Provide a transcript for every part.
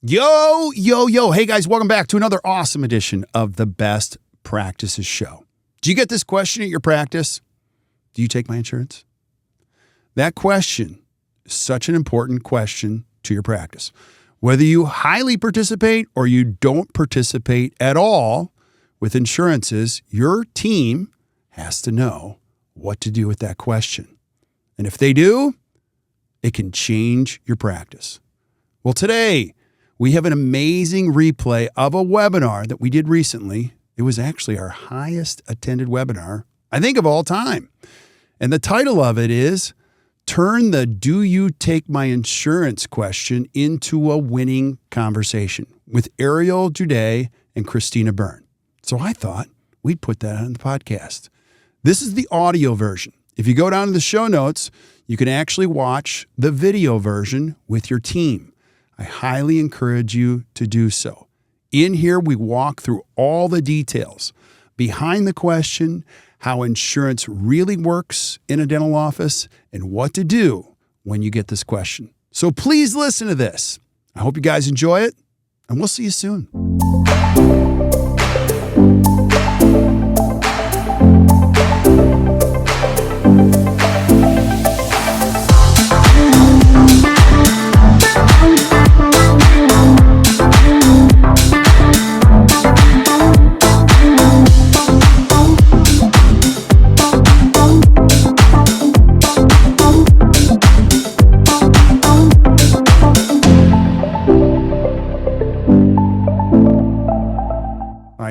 Yo, yo, yo. Hey, guys, welcome back to another awesome edition of the Best Practices Show. Do you get this question at your practice? Do you take my insurance? That question is such an important question to your practice. Whether you highly participate or you don't participate at all with insurances, your team has to know what to do with that question. And if they do, it can change your practice. Well, today, we have an amazing replay of a webinar that we did recently. It was actually our highest attended webinar, I think, of all time. And the title of it is Turn the Do You Take My Insurance question into a winning conversation with Ariel Juday and Christina Byrne. So I thought we'd put that on the podcast. This is the audio version. If you go down to the show notes, you can actually watch the video version with your team. I highly encourage you to do so. In here, we walk through all the details behind the question, how insurance really works in a dental office, and what to do when you get this question. So please listen to this. I hope you guys enjoy it, and we'll see you soon.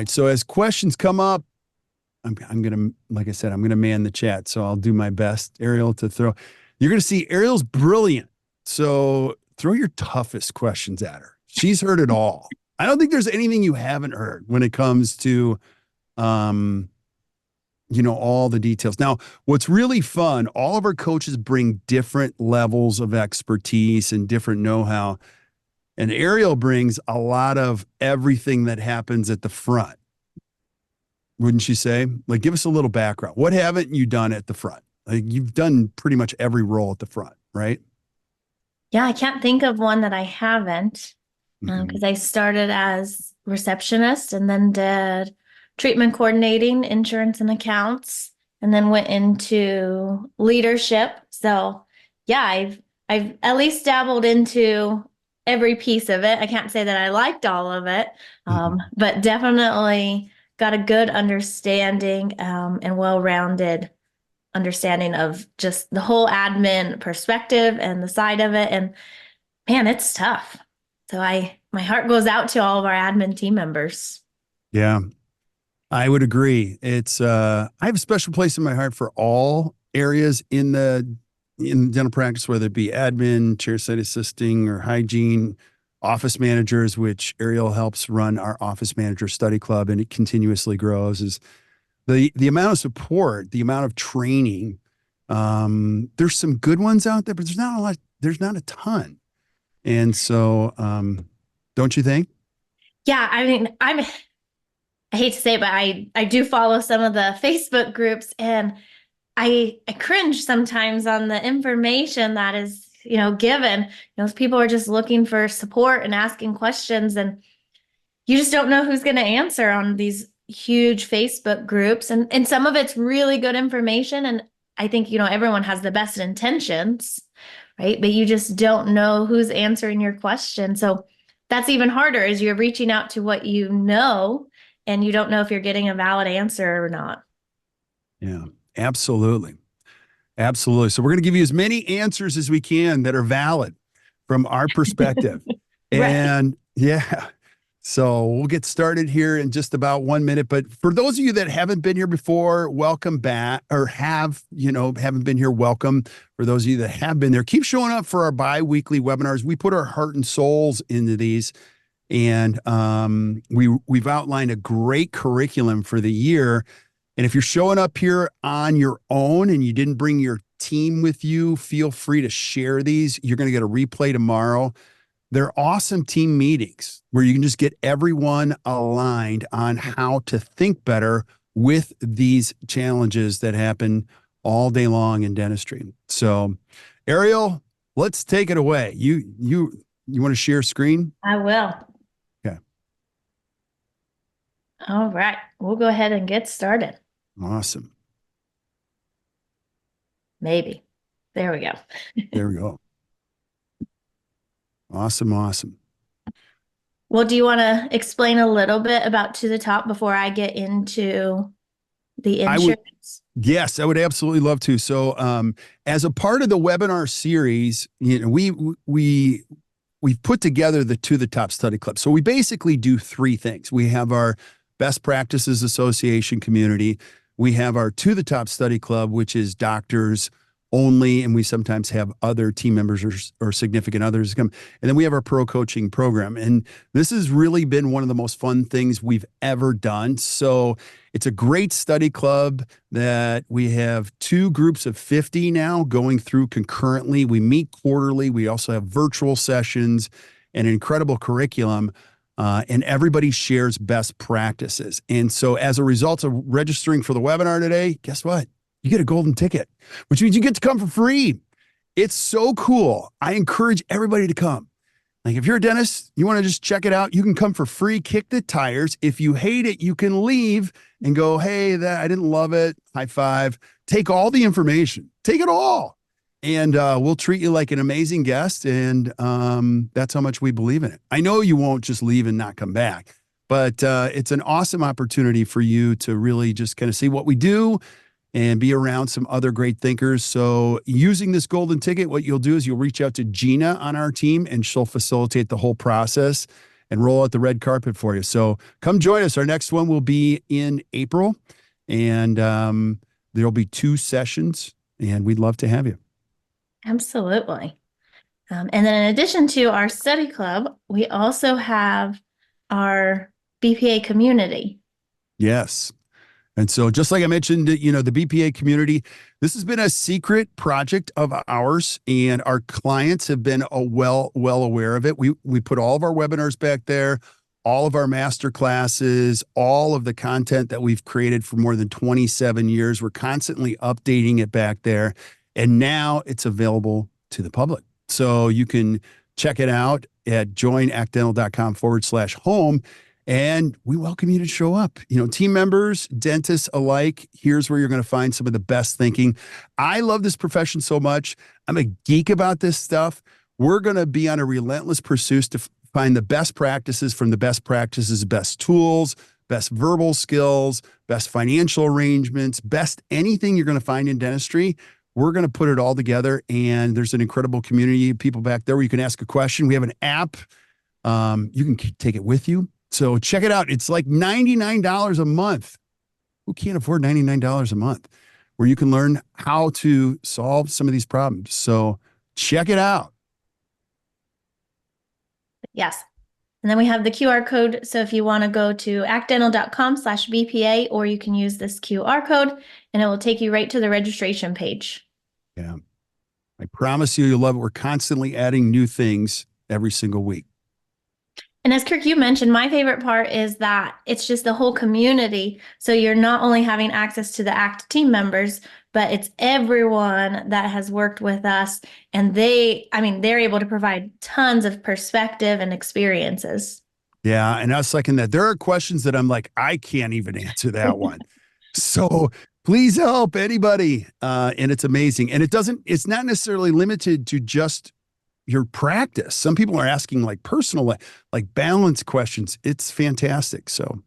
So as questions come up, I'm going to, like I said, I'm going to man the chat. So I'll do my best, Ariel, to throw. You're going to see Ariel's brilliant. So throw your toughest questions at her. She's heard it all. I don't think there's anything you haven't heard when it comes to, all the details. Now, what's really fun, all of our coaches bring different levels of expertise and different know-how. And Ariel brings a lot of everything that happens at the front. Wouldn't you say? Like, give us a little background. What haven't you done at the front? Like, you've done pretty much every role at the front, right? Yeah, I can't think of one that I haven't, because I started as receptionist and then did treatment coordinating, insurance and accounts, and then went into leadership. So yeah, I've at least dabbled into every piece of it. I can't say that I liked all of it, but definitely got a good understanding and well-rounded understanding of just the whole admin perspective and the side of it. And man, it's tough. So my heart goes out to all of our admin team members. Yeah, I would agree. It's I have a special place in my heart for all areas in dental practice, whether it be admin, chairside assisting, or hygiene, office managers, which Ariel helps run our office manager study club, and it continuously grows, is the amount of support, the amount of training. There's some good ones out there, but there's not a lot. There's not a ton. And so, don't you think? Yeah. I mean, I hate to say it, but I do follow some of the Facebook groups, and I cringe sometimes on the information that is, given. People are just looking for support and asking questions, and you just don't know who's going to answer on these huge Facebook groups. And some of it's really good information. And I think, everyone has the best intentions, right? But you just don't know who's answering your question. So that's even harder, as you're reaching out to what you know, and you don't know if you're getting a valid answer or not. Yeah, absolutely. Absolutely. So we're going to give you as many answers as we can that are valid from our perspective. Right. And yeah, so we'll get started here in just about 1 minute. But for those of you that haven't been here before, welcome back, or haven't been here, welcome. For those of you that have been there, keep showing up for our bi-weekly webinars. We put our heart and souls into these. And we've outlined a great curriculum for the year. And if you're showing up here on your own and you didn't bring your team with you, feel free to share these. You're going to get a replay tomorrow. They're awesome team meetings where you can just get everyone aligned on how to think better with these challenges that happen all day long in dentistry. So, Ariel, let's take it away. You want to share screen? I will. Okay. All right. We'll go ahead and get started. Awesome. Maybe. There we go. There we go. Awesome. Awesome. Well, do you want to explain a little bit about To the Top before I get into the insurance? Yes, I would absolutely love to. So, as a part of the webinar series, we've put together the To the Top Study Club. So we basically do three things. We have our Best Practices Association community. We have our To the Top Study Club, which is doctors only, and we sometimes have other team members or significant others come. And then we have our pro coaching program. And this has really been one of the most fun things we've ever done. So it's a great study club that we have 2 groups of 50 now going through concurrently. We meet quarterly. We also have virtual sessions and an incredible curriculum. And everybody shares best practices. And so as a result of registering for the webinar today, guess what? You get a golden ticket, which means you get to come for free. It's so cool. I encourage everybody to come. Like if you're a dentist, you want to just check it out, you can come for free, kick the tires. If you hate it, you can leave and go, hey, I didn't love it. High five. Take all the information. Take it all. And we'll treat you like an amazing guest. And that's how much we believe in it. I know you won't just leave and not come back, but it's an awesome opportunity for you to really just kind of see what we do and be around some other great thinkers. So using this golden ticket, what you'll do is you'll reach out to Gina on our team and she'll facilitate the whole process and roll out the red carpet for you. So come join us. Our next one will be in April and there'll be 2 sessions and we'd love to have you. Absolutely. And then in addition to our study club, we also have our BPA community. Yes. And so just like I mentioned, the BPA community, this has been a secret project of ours and our clients have been well aware of it. We put all of our webinars back there, all of our master classes, all of the content that we've created for more than 27 years. We're constantly updating it back there. And now it's available to the public. So you can check it out at joinactdental.com/home. And we welcome you to show up. Team members, dentists alike, here's where you're going to find some of the best thinking. I love this profession so much. I'm a geek about this stuff. We're going to be on a relentless pursuit to find the best practices from the best practices, best tools, best verbal skills, best financial arrangements, best anything you're going to find in dentistry. We're going to put it all together. And there's an incredible community of people back there where you can ask a question. We have an app. You can take it with you. So check it out. It's like $99 a month. Who can't afford $99 a month? Where you can learn how to solve some of these problems. So check it out. Yes. And then we have the QR code. So if you want to go to actdental.com/BPA, or you can use this QR code and it will take you right to the registration page. Yeah. I promise you'll love it. We're constantly adding new things every single week. And as Kirk, you mentioned, my favorite part is that it's just the whole community. So you're not only having access to the ACT team members, but it's everyone that has worked with us. And they're able to provide tons of perspective and experiences. Yeah. And I was liking that. There are questions that I'm like, I can't even answer that one. So please help anybody. And it's amazing. And it's not necessarily limited to just your practice. Some people are asking like personal, like balance questions. It's fantastic. So.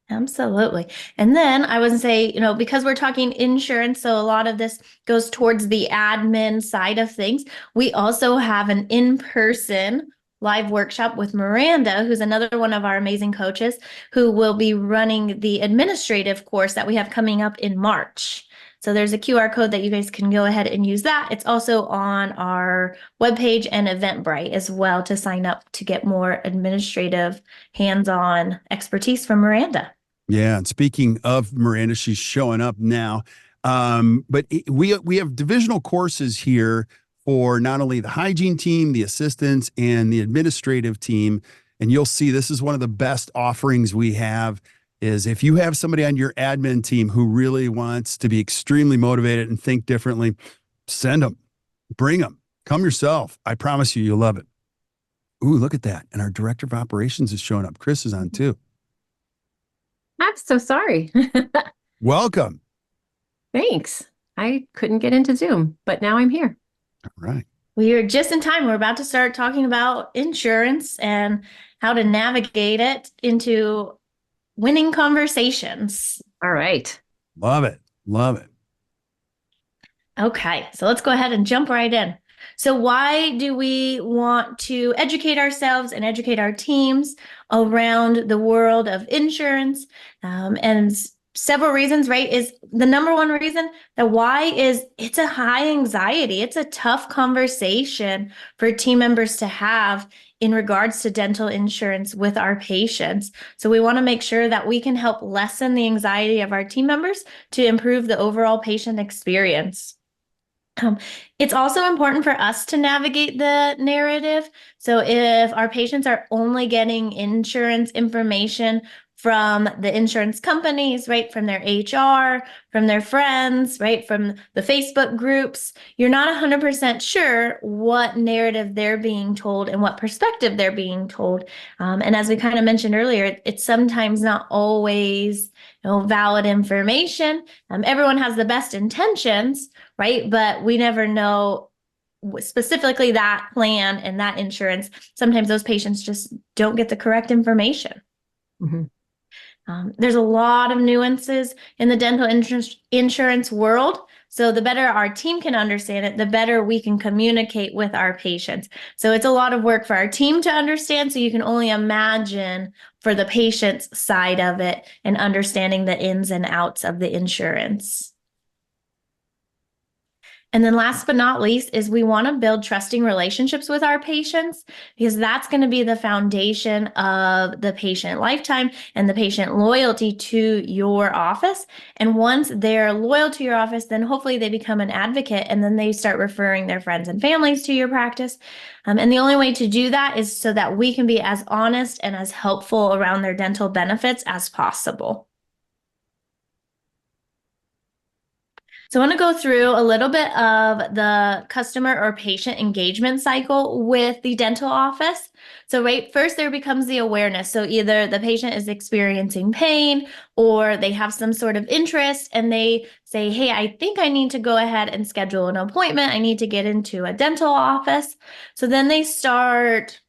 Absolutely. And then I would say, because we're talking insurance, so a lot of this goes towards the admin side of things. We also have an in-person live workshop with Miranda, who's another one of our amazing coaches, who will be running the administrative course that we have coming up in March. So there's a QR code that you guys can go ahead and use that. It's also on our webpage and Eventbrite as well to sign up to get more administrative hands-on expertise from Miranda. Yeah. And speaking of Miranda, she's showing up now. But we have divisional courses here for not only the hygiene team, the assistants, and the administrative team. And you'll see this is one of the best offerings we have. Is if you have somebody on your admin team who really wants to be extremely motivated and think differently, send them, bring them, Come yourself. I promise you'll love it. Ooh, look at that. And our director of operations is showing up. Chris is on too. I'm so sorry. Welcome. Thanks. I couldn't get into Zoom, but now I'm here. All right. We are just in time. We're about to start talking about insurance and how to navigate it into winning conversations. All right. Love it. Love it. Okay, so let's go ahead and jump right in. So why do we want to educate ourselves and educate our teams around the world of insurance? And several reasons, right? Is the number one reason, the why is it's a high anxiety. It's a tough conversation for team members to have in regards to dental insurance with our patients. So we want to make sure that we can help lessen the anxiety of our team members to improve the overall patient experience. It's also important for us to navigate the narrative. So if our patients are only getting insurance information from the insurance companies, right, from their HR, from their friends, right, from the Facebook groups, you're not 100% sure what narrative they're being told and what perspective they're being told. And as we kind of mentioned earlier, it's sometimes not always valid information. Everyone has the best intentions, right? But we never know specifically that plan and that insurance. Sometimes those patients just don't get the correct information. Mm-hmm. There's a lot of nuances in the dental insurance world. So the better our team can understand it, the better we can communicate with our patients. So it's a lot of work for our team to understand. So you can only imagine for the patient's side of it and understanding the ins and outs of the insurance. And then last but not least is we want to build trusting relationships with our patients, because that's going to be the foundation of the patient lifetime and the patient loyalty to your office. And once they're loyal to your office, then hopefully they become an advocate, and then they start referring their friends and families to your practice. And the only way to do that is so that we can be as honest and as helpful around their dental benefits as possible. So I want to go through a little bit of the customer or patient engagement cycle with the dental office. So right first there becomes the awareness. So either the patient is experiencing pain or they have some sort of interest and they say, hey, I think I need to go ahead and schedule an appointment. I need to get into a dental office. So then they start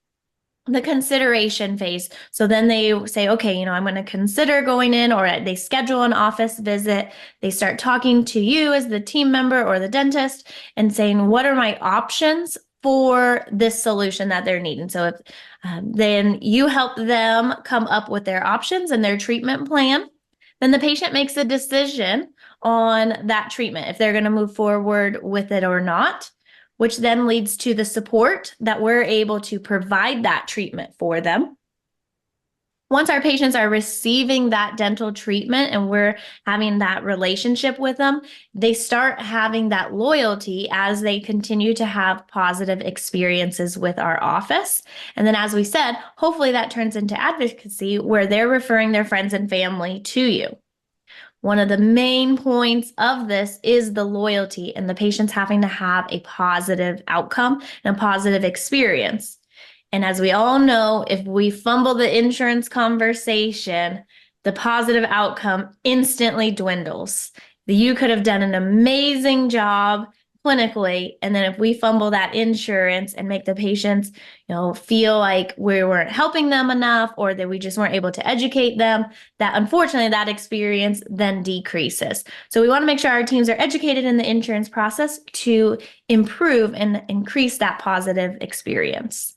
the consideration phase. So then they say, okay, I'm going to consider going in, or they schedule an office visit. They start talking to you as the team member or the dentist and saying, what are my options for this solution that they're needing? So if then you help them come up with their options and their treatment plan. Then the patient makes a decision on that treatment, if they're going to move forward with it or not, which then leads to the support that we're able to provide that treatment for them. Once our patients are receiving that dental treatment and we're having that relationship with them, they start having that loyalty as they continue to have positive experiences with our office. And then, as we said, hopefully that turns into advocacy where they're referring their friends and family to you. One of the main points of this is the loyalty and the patients having to have a positive outcome and a positive experience. And as we all know, if we fumble the insurance conversation, the positive outcome instantly dwindles. You could have done an amazing job clinically, and then if we fumble that insurance and make the patients, feel like we weren't helping them enough, or that we just weren't able to educate them, that unfortunately that experience then decreases. So we want to make sure our teams are educated in the insurance process to improve and increase that positive experience.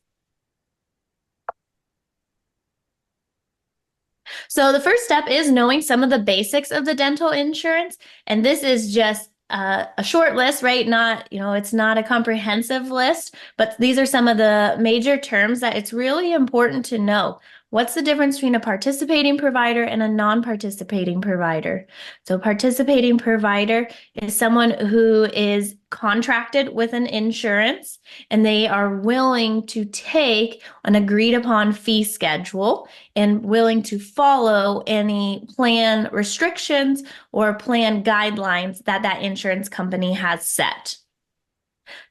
So the first step is knowing some of the basics of the dental insurance, and this is just a short list, right? Not, it's not a comprehensive list, but these are some of the major terms that it's really important to know. What's the difference between a participating provider and a non-participating provider? So participating provider is someone who is contracted with an insurance and they are willing to take an agreed upon fee schedule and willing to follow any plan restrictions or plan guidelines that insurance company has set.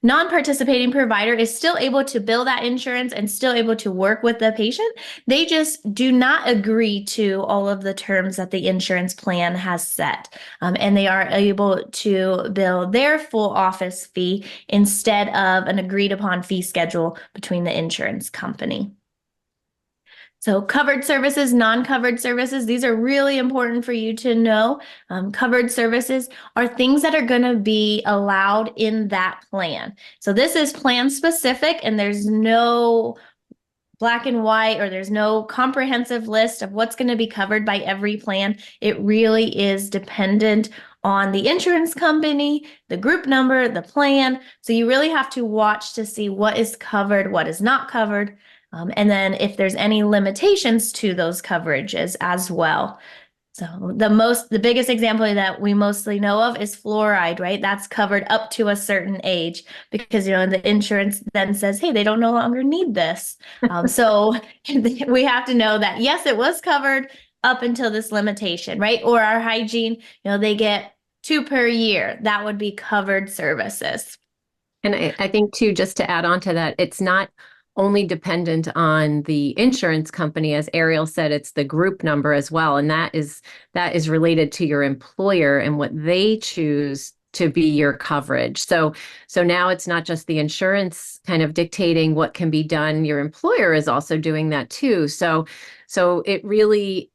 Non-participating provider is still able to bill that insurance and still able to work with the patient. They just do not agree to all of the terms that the insurance plan has set. And they are able to bill their full office fee instead of an agreed upon fee schedule between the insurance company. So covered services, non-covered services, these are really important for you to know. Covered services are things that are going to be allowed in that plan. So this is plan specific, and there's no black and white, or there's no comprehensive list of what's going to be covered by every plan. It really is dependent on the insurance company, the group number, the plan. So you really have to watch to see what is covered, what is not covered. And then if there's any limitations to those coverages as well. So the biggest example that we mostly know of is fluoride, right? That's covered up to a certain age because, the insurance then says, hey, they don't no longer need this. So we have to know that, yes, it was covered up until this limitation, right? Or our hygiene, they get 2 per year. That would be covered services. And I think too, just to add on to that, it's not only dependent on the insurance company. As Ariel said, it's the group number as well. And that is related to your employer and what they choose to be your coverage. So now it's not just the insurance kind of dictating what can be done. Your employer is also doing that too. So it really,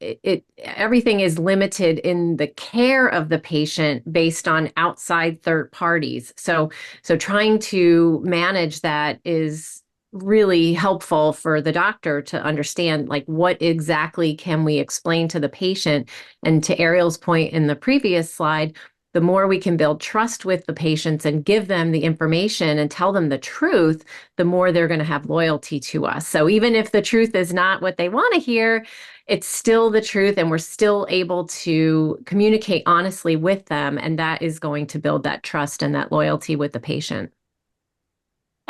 everything is limited in the care of the patient based on outside third parties. So trying to manage that is really helpful for the doctor to understand, like, what exactly can we explain to the patient. And to Ariel's point in the previous slide, the more we can build trust with the patients and give them the information and tell them the truth, the more they're going to have loyalty to us. So even if the truth is not what they want to hear, it's still the truth, and we're still able to communicate honestly with them. And that is going to build that trust and that loyalty with the patient.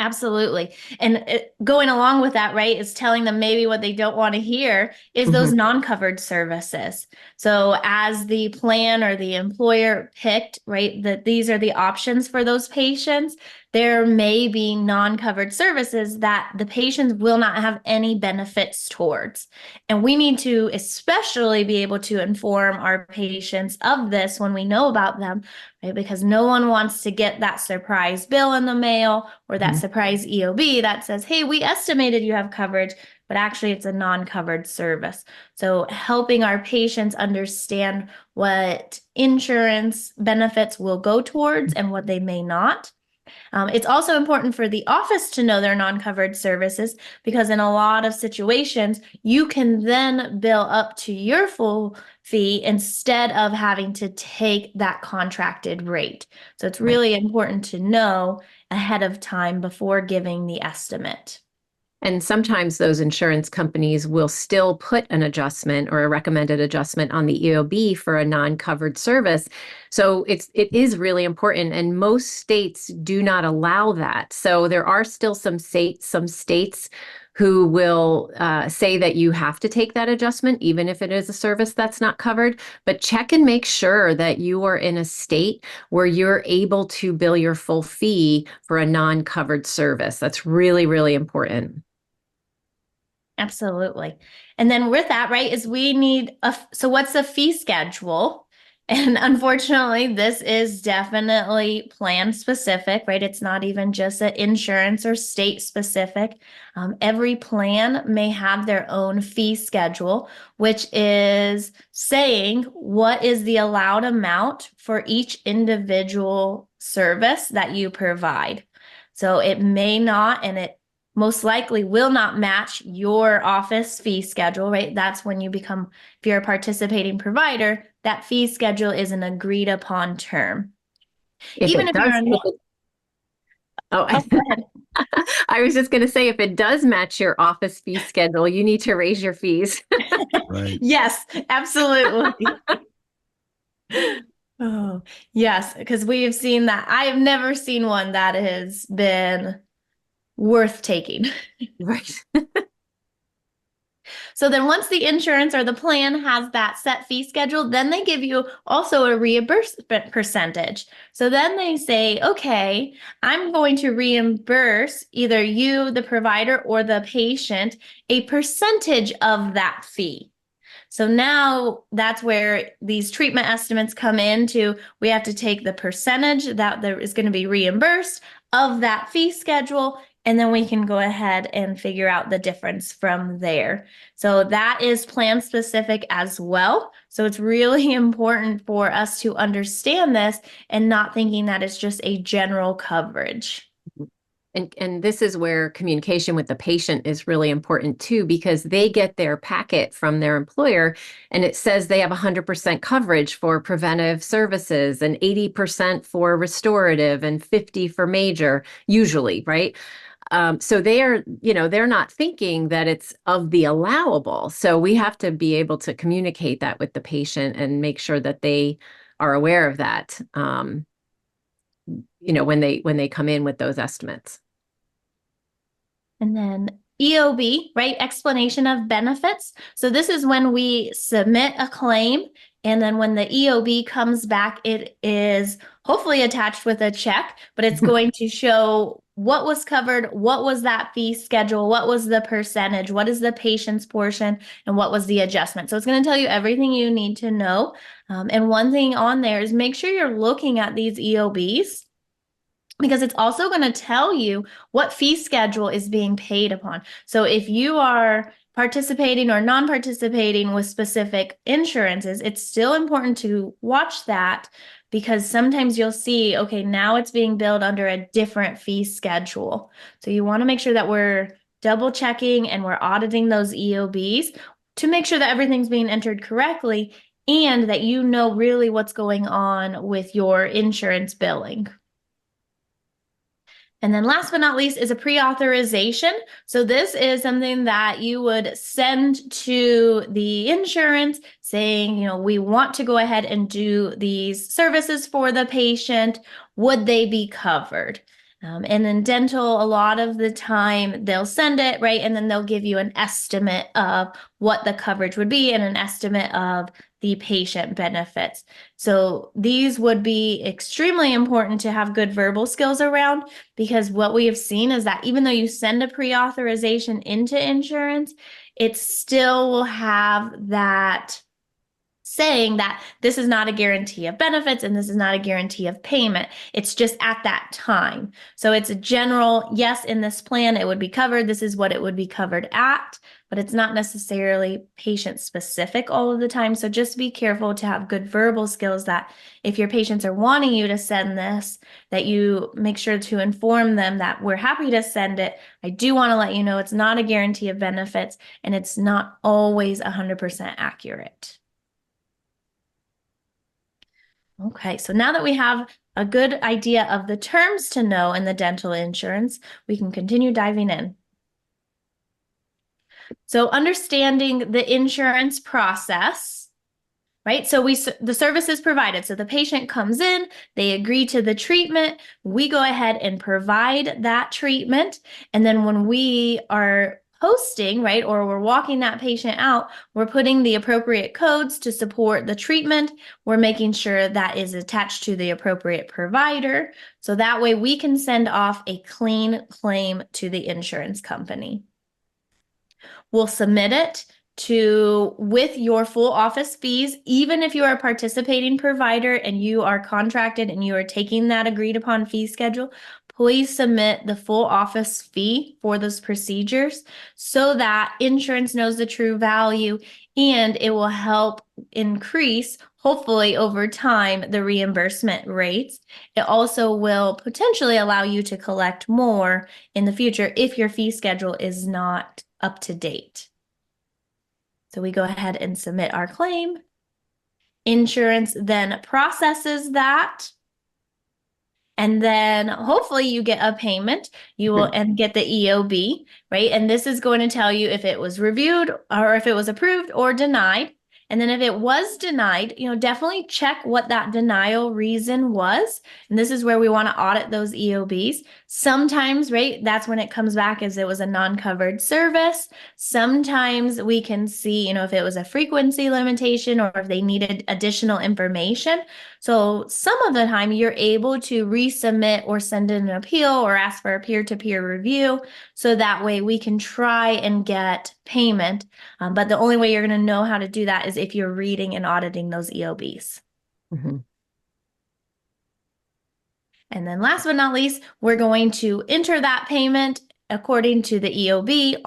Absolutely. And going along with that, right, is telling them maybe what they don't want to hear is those non-covered services. So as the plan or the employer picked, right, that these are the options for those patients, there may be non-covered services that the patients will not have any benefits towards. And we need to especially be able to inform our patients of this when we know about them, right? Because no one wants to get that surprise bill in the mail or that surprise EOB that says, hey, we estimated you have coverage, but actually it's a non-covered service. So helping our patients understand what insurance benefits will go towards and what they may not. It's also important for the office to know their non-covered services, because in a lot of situations, you can then bill up to your full fee instead of having to take that contracted rate. So it's really important to know ahead of time before giving the estimate. And sometimes those insurance companies will still put an adjustment or a recommended adjustment on the EOB for a non-covered service. So it is really important, and most states do not allow that. So there are still some states who will say that you have to take that adjustment, even if it is a service that's not covered. But check and make sure that you are in a state where you're able to bill your full fee for a non-covered service. That's really, really important. Absolutely. And then with that, right, is we need so what's the fee schedule? And unfortunately, this is definitely plan specific, right? It's not even just an insurance or state specific. Every plan may have their own fee schedule, which is saying what is the allowed amount for each individual service that you provide. So it may not, and it most likely will not match your office fee schedule, right? That's when you become, if you're a participating provider, that fee schedule is an agreed upon term. Even if you're I was just going to say, if it does match your office fee schedule, you need to raise your fees. Right. Yes, absolutely. Oh, yes, because we have seen that. I have never seen one that has been worth taking. Right. So then once the insurance or the plan has that set fee schedule, then they give you also a reimbursement percentage. So then they say, okay, I'm going to reimburse either you, the provider, or the patient a percentage of that fee. So now that's where these treatment estimates come into. We have to take the percentage that there is going to be reimbursed of that fee schedule, and then we can go ahead and figure out the difference from there. So that is plan specific as well. So it's really important for us to understand this and not thinking that it's just a general coverage. And this is where communication with the patient is really important too, because they get their packet from their employer and it says they have 100% coverage for preventive services and 80% for restorative and 50 for major, usually, right? So they're not thinking that it's of the allowable. So we have to be able to communicate that with the patient and make sure that they are aware of that. When they come in with those estimates. And then EOB, right? Explanation of benefits. So this is when we submit a claim, and then when the EOB comes back, it is hopefully attached with a check, but it's going to show what was covered, what was that fee schedule, what was the percentage, what is the patient's portion, and what was the adjustment. So it's going to tell you everything you need to know. And one thing on there is make sure you're looking at these EOBs, because it's also going to tell you what fee schedule is being paid upon. So if you are participating or non-participating with specific insurances, it's still important to watch that, because sometimes you'll see, okay, now it's being billed under a different fee schedule. So you want to make sure that we're double checking and we're auditing those EOBs to make sure that everything's being entered correctly and that you know really what's going on with your insurance billing. And then last but not least is a pre-authorization. So this is something that you would send to the insurance saying, we want to go ahead and do these services for the patient. Would they be covered? And in dental, a lot of the time they'll send it, right? And then they'll give you an estimate of what the coverage would be and an estimate of the patient benefits. So these would be extremely important to have good verbal skills around, because what we have seen is that even though you send a pre-authorization into insurance, it still will have that saying that this is not a guarantee of benefits and this is not a guarantee of payment. It's just at that time. So it's a general, yes, in this plan, it would be covered. This is what it would be covered at, but it's not necessarily patient specific all of the time. So just be careful to have good verbal skills, that if your patients are wanting you to send this, that you make sure to inform them that we're happy to send it. I do want to let you know it's not a guarantee of benefits and it's not always 100% accurate. Okay, so now that we have a good idea of the terms to know in the dental insurance, we can continue diving in. So understanding the insurance process, right? So the service is provided. So the patient comes in, they agree to the treatment, we go ahead and provide that treatment. And then when we are posting, right, or we're walking that patient out, we're putting the appropriate codes to support the treatment. We're making sure that is attached to the appropriate provider. So that way we can send off a clean claim to the insurance company. We'll submit it with your full office fees, even if you are a participating provider and you are contracted and you are taking that agreed upon fee schedule. Please submit the full office fee for those procedures so that insurance knows the true value, and it will help increase, hopefully over time, the reimbursement rates. It also will potentially allow you to collect more in the future if your fee schedule is not up to date. So we go ahead and submit our claim. Insurance then processes that. And then hopefully you get a payment, you will and get the EOB, right? And this is going to tell you if it was reviewed or if it was approved or denied. And then if it was denied, definitely check what that denial reason was. And this is where we want to audit those EOBs. Sometimes, right, that's when it comes back as it was a non-covered service. Sometimes we can see, if it was a frequency limitation or if they needed additional information. So some of the time you're able to resubmit or send in an appeal or ask for a peer-to-peer review. So that way we can try and get payment. But the only way you're going to know how to do that is if you're reading and auditing those EOBs. Mm-hmm. And then last but not least, we're going to enter that payment according to the EOB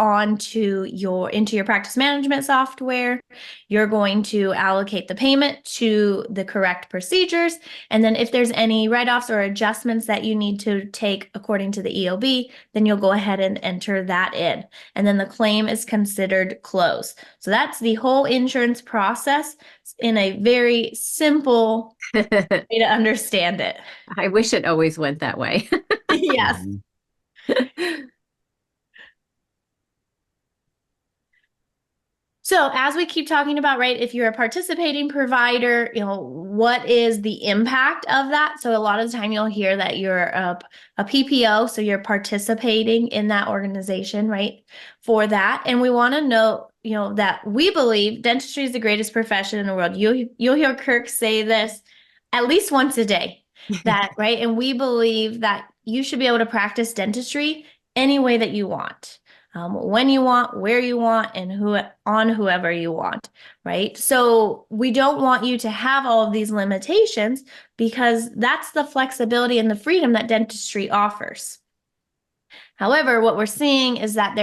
into your practice management software. You're going to allocate the payment to the correct procedures. And then if there's any write-offs or adjustments that you need to take according to the EOB, then you'll go ahead and enter that in. And then the claim is considered closed. So that's the whole insurance process in a very simple way to understand it. I wish it always went that way. Yes. So as we keep talking about, right, if you're a participating provider, what is the impact of that? So a lot of the time you'll hear that you're a PPO, so you're participating in that organization, right, for that. And we want to know, that we believe dentistry is the greatest profession in the world. You'll hear Kirk say this at least once a day, that, right? And we believe that you should be able to practice dentistry any way that you want. When you want, where you want, and whoever you want, right? So we don't want you to have all of these limitations because that's the flexibility and the freedom that dentistry offers. However, what we're seeing is that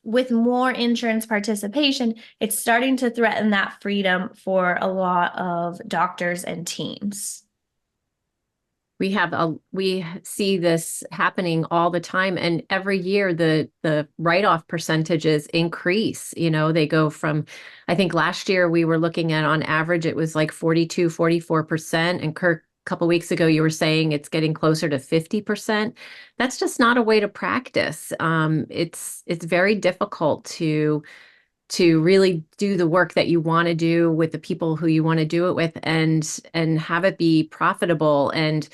with more insurance participation, it's starting to threaten that freedom for a lot of doctors and teams. We see this happening all the time, and every year the write-off percentages increase. They go from, I think last year we were looking at on average it was like 42, 44%, and Kirk, a couple of weeks ago you were saying it's getting closer to 50%. That's just not a way to practice. It's very difficult to really do the work that you want to do with the people who you want to do it with, and have it be profitable and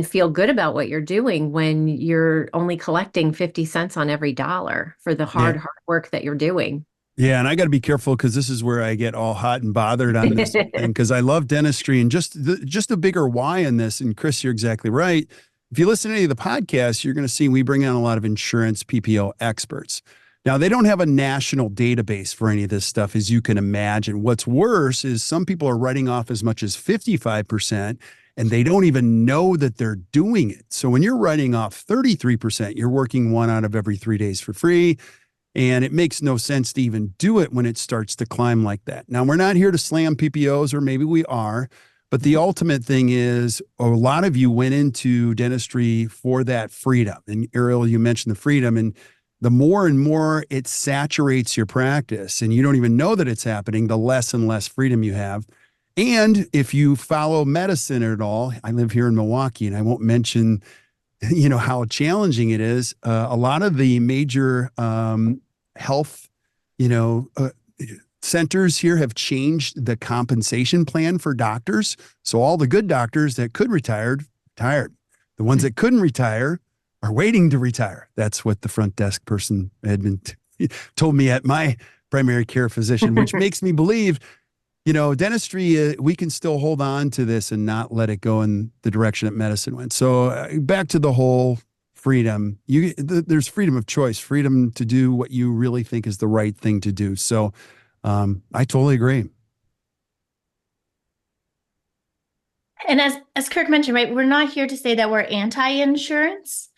feel good about what you're doing when you're only collecting 50 cents on every dollar for the hard work that you're doing. Yeah, and I got to be careful because this is where I get all hot and bothered on this thing, because I love dentistry and just a bigger why in this. And Chris, you're exactly right. If you listen to any of the podcasts, you're going to see we bring on a lot of insurance PPO experts. Now, they don't have a national database for any of this stuff, as you can imagine. What's worse is some people are writing off as much as 55%, and they don't even know that they're doing it. So when you're writing off 33%, you're working 1 out of every 3 days for free. And it makes no sense to even do it when it starts to climb like that. Now, we're not here to slam PPOs, or maybe we are. But the ultimate thing is a lot of you went into dentistry for that freedom. And Ariel, you mentioned the freedom. And the more and more it saturates your practice and you don't even know that it's happening, the less and less freedom you have. And if you follow medicine at all, I live here in Milwaukee, and I won't mention, how challenging it is. A lot of the major health, centers here have changed the compensation plan for doctors. So all the good doctors that could retire, retired. The ones that couldn't retire are waiting to retire. That's what the front desk person had been told me at my primary care physician, which makes me believe, dentistry, we can still hold on to this and not let it go in the direction that medicine went. So back to the whole freedom. There's freedom of choice, freedom to do what you really think is the right thing to do. So I totally agree. And as Kirk mentioned, right, we're not here to say that we're anti-insurance,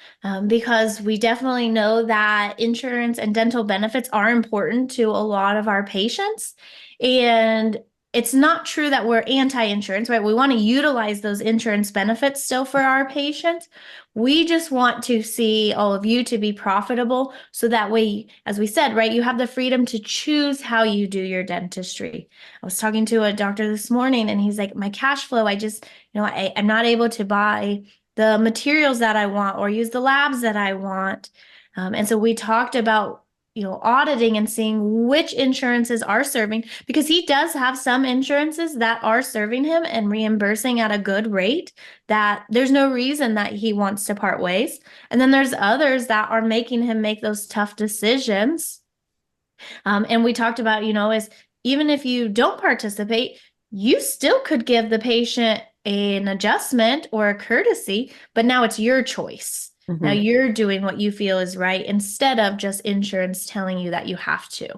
because we definitely know that insurance and dental benefits are important to a lot of our patients. And it's not true that we're anti-insurance, right? We want to utilize those insurance benefits still for our patients. We just want to see all of you to be profitable. So that way, as we said, right, you have the freedom to choose how you do your dentistry. I was talking to a doctor this morning and he's like, my cash flow, I'm not able to buy the materials that I want or use the labs that I want. And so we talked about, auditing and seeing which insurances are serving, because he does have some insurances that are serving him and reimbursing at a good rate, that there's no reason that he wants to part ways. And then there's others that are making him make those tough decisions. And we talked about, is even if you don't participate, you still could give the patient an adjustment or a courtesy, but now it's your choice. Mm-hmm. Now you're doing what you feel is right instead of just insurance telling you that you have to.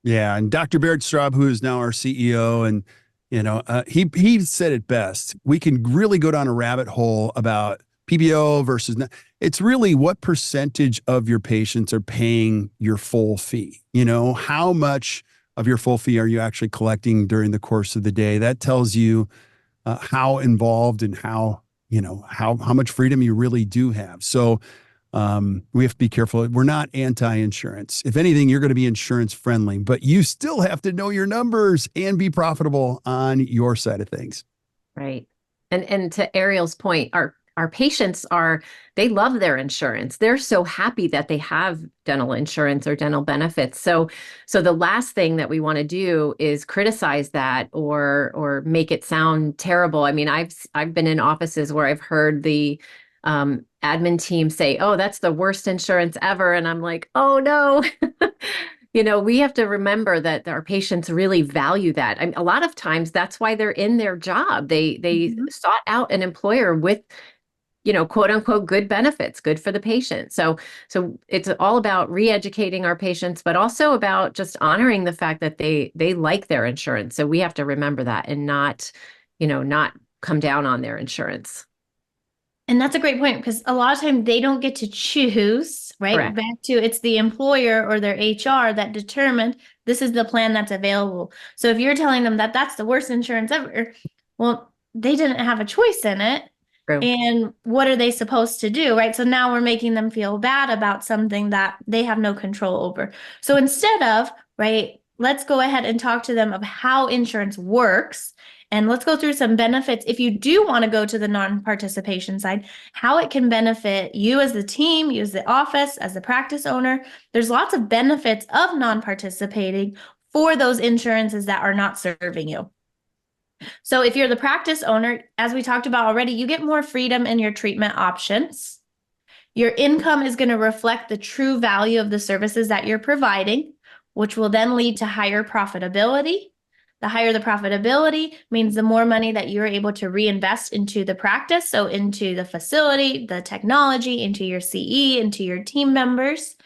Yeah. And Dr. Baird Straub, who is now our CEO, and he said it best. We can really go down a rabbit hole about PPO versus not. It's really what percentage of your patients are paying your full fee. How much of your full fee are you actually collecting during the course of the day? That tells you how involved and how much freedom you really do have. So we have to be careful. We're not anti-insurance. If anything, you're going to be insurance friendly, but you still have to know your numbers and be profitable on your side of things. Right. And to Ariel's point, our patients they love their insurance. They're so happy that they have dental insurance or dental benefits. So the last thing that we want to do is criticize that or make it sound terrible. I mean, I've been in offices where I've heard the admin team say, "Oh, that's the worst insurance ever." And I'm like, "Oh no." We have to remember that our patients really value that. A lot of times that's why they're in their job. They sought out an employer with quote unquote, good benefits, good for the patient. So it's all about re-educating our patients, but also about just honoring the fact that they like their insurance. So we have to remember that and not come down on their insurance. And that's a great point, because a lot of times they don't get to choose, right? Correct. Back to it's the employer or their HR that determined this is the plan that's available. So if you're telling them that that's the worst insurance ever, well, they didn't have a choice in it. True. And what are they supposed to do, right? So now we're making them feel bad about something that they have no control over. So instead of, right, let's go ahead and talk to them of how insurance works. And let's go through some benefits. If you do want to go to the non-participation side, how it can benefit you as the team, you as the office, as the practice owner. There's lots of benefits of non-participating for those insurances that are not serving you. So if you're the practice owner, as we talked about already, you get more freedom in your treatment options. Your income is going to reflect the true value of the services that you're providing, which will then lead to higher profitability. The higher the profitability means the more money that you're able to reinvest into the practice, so into the facility, the technology, into your CE, into your team members,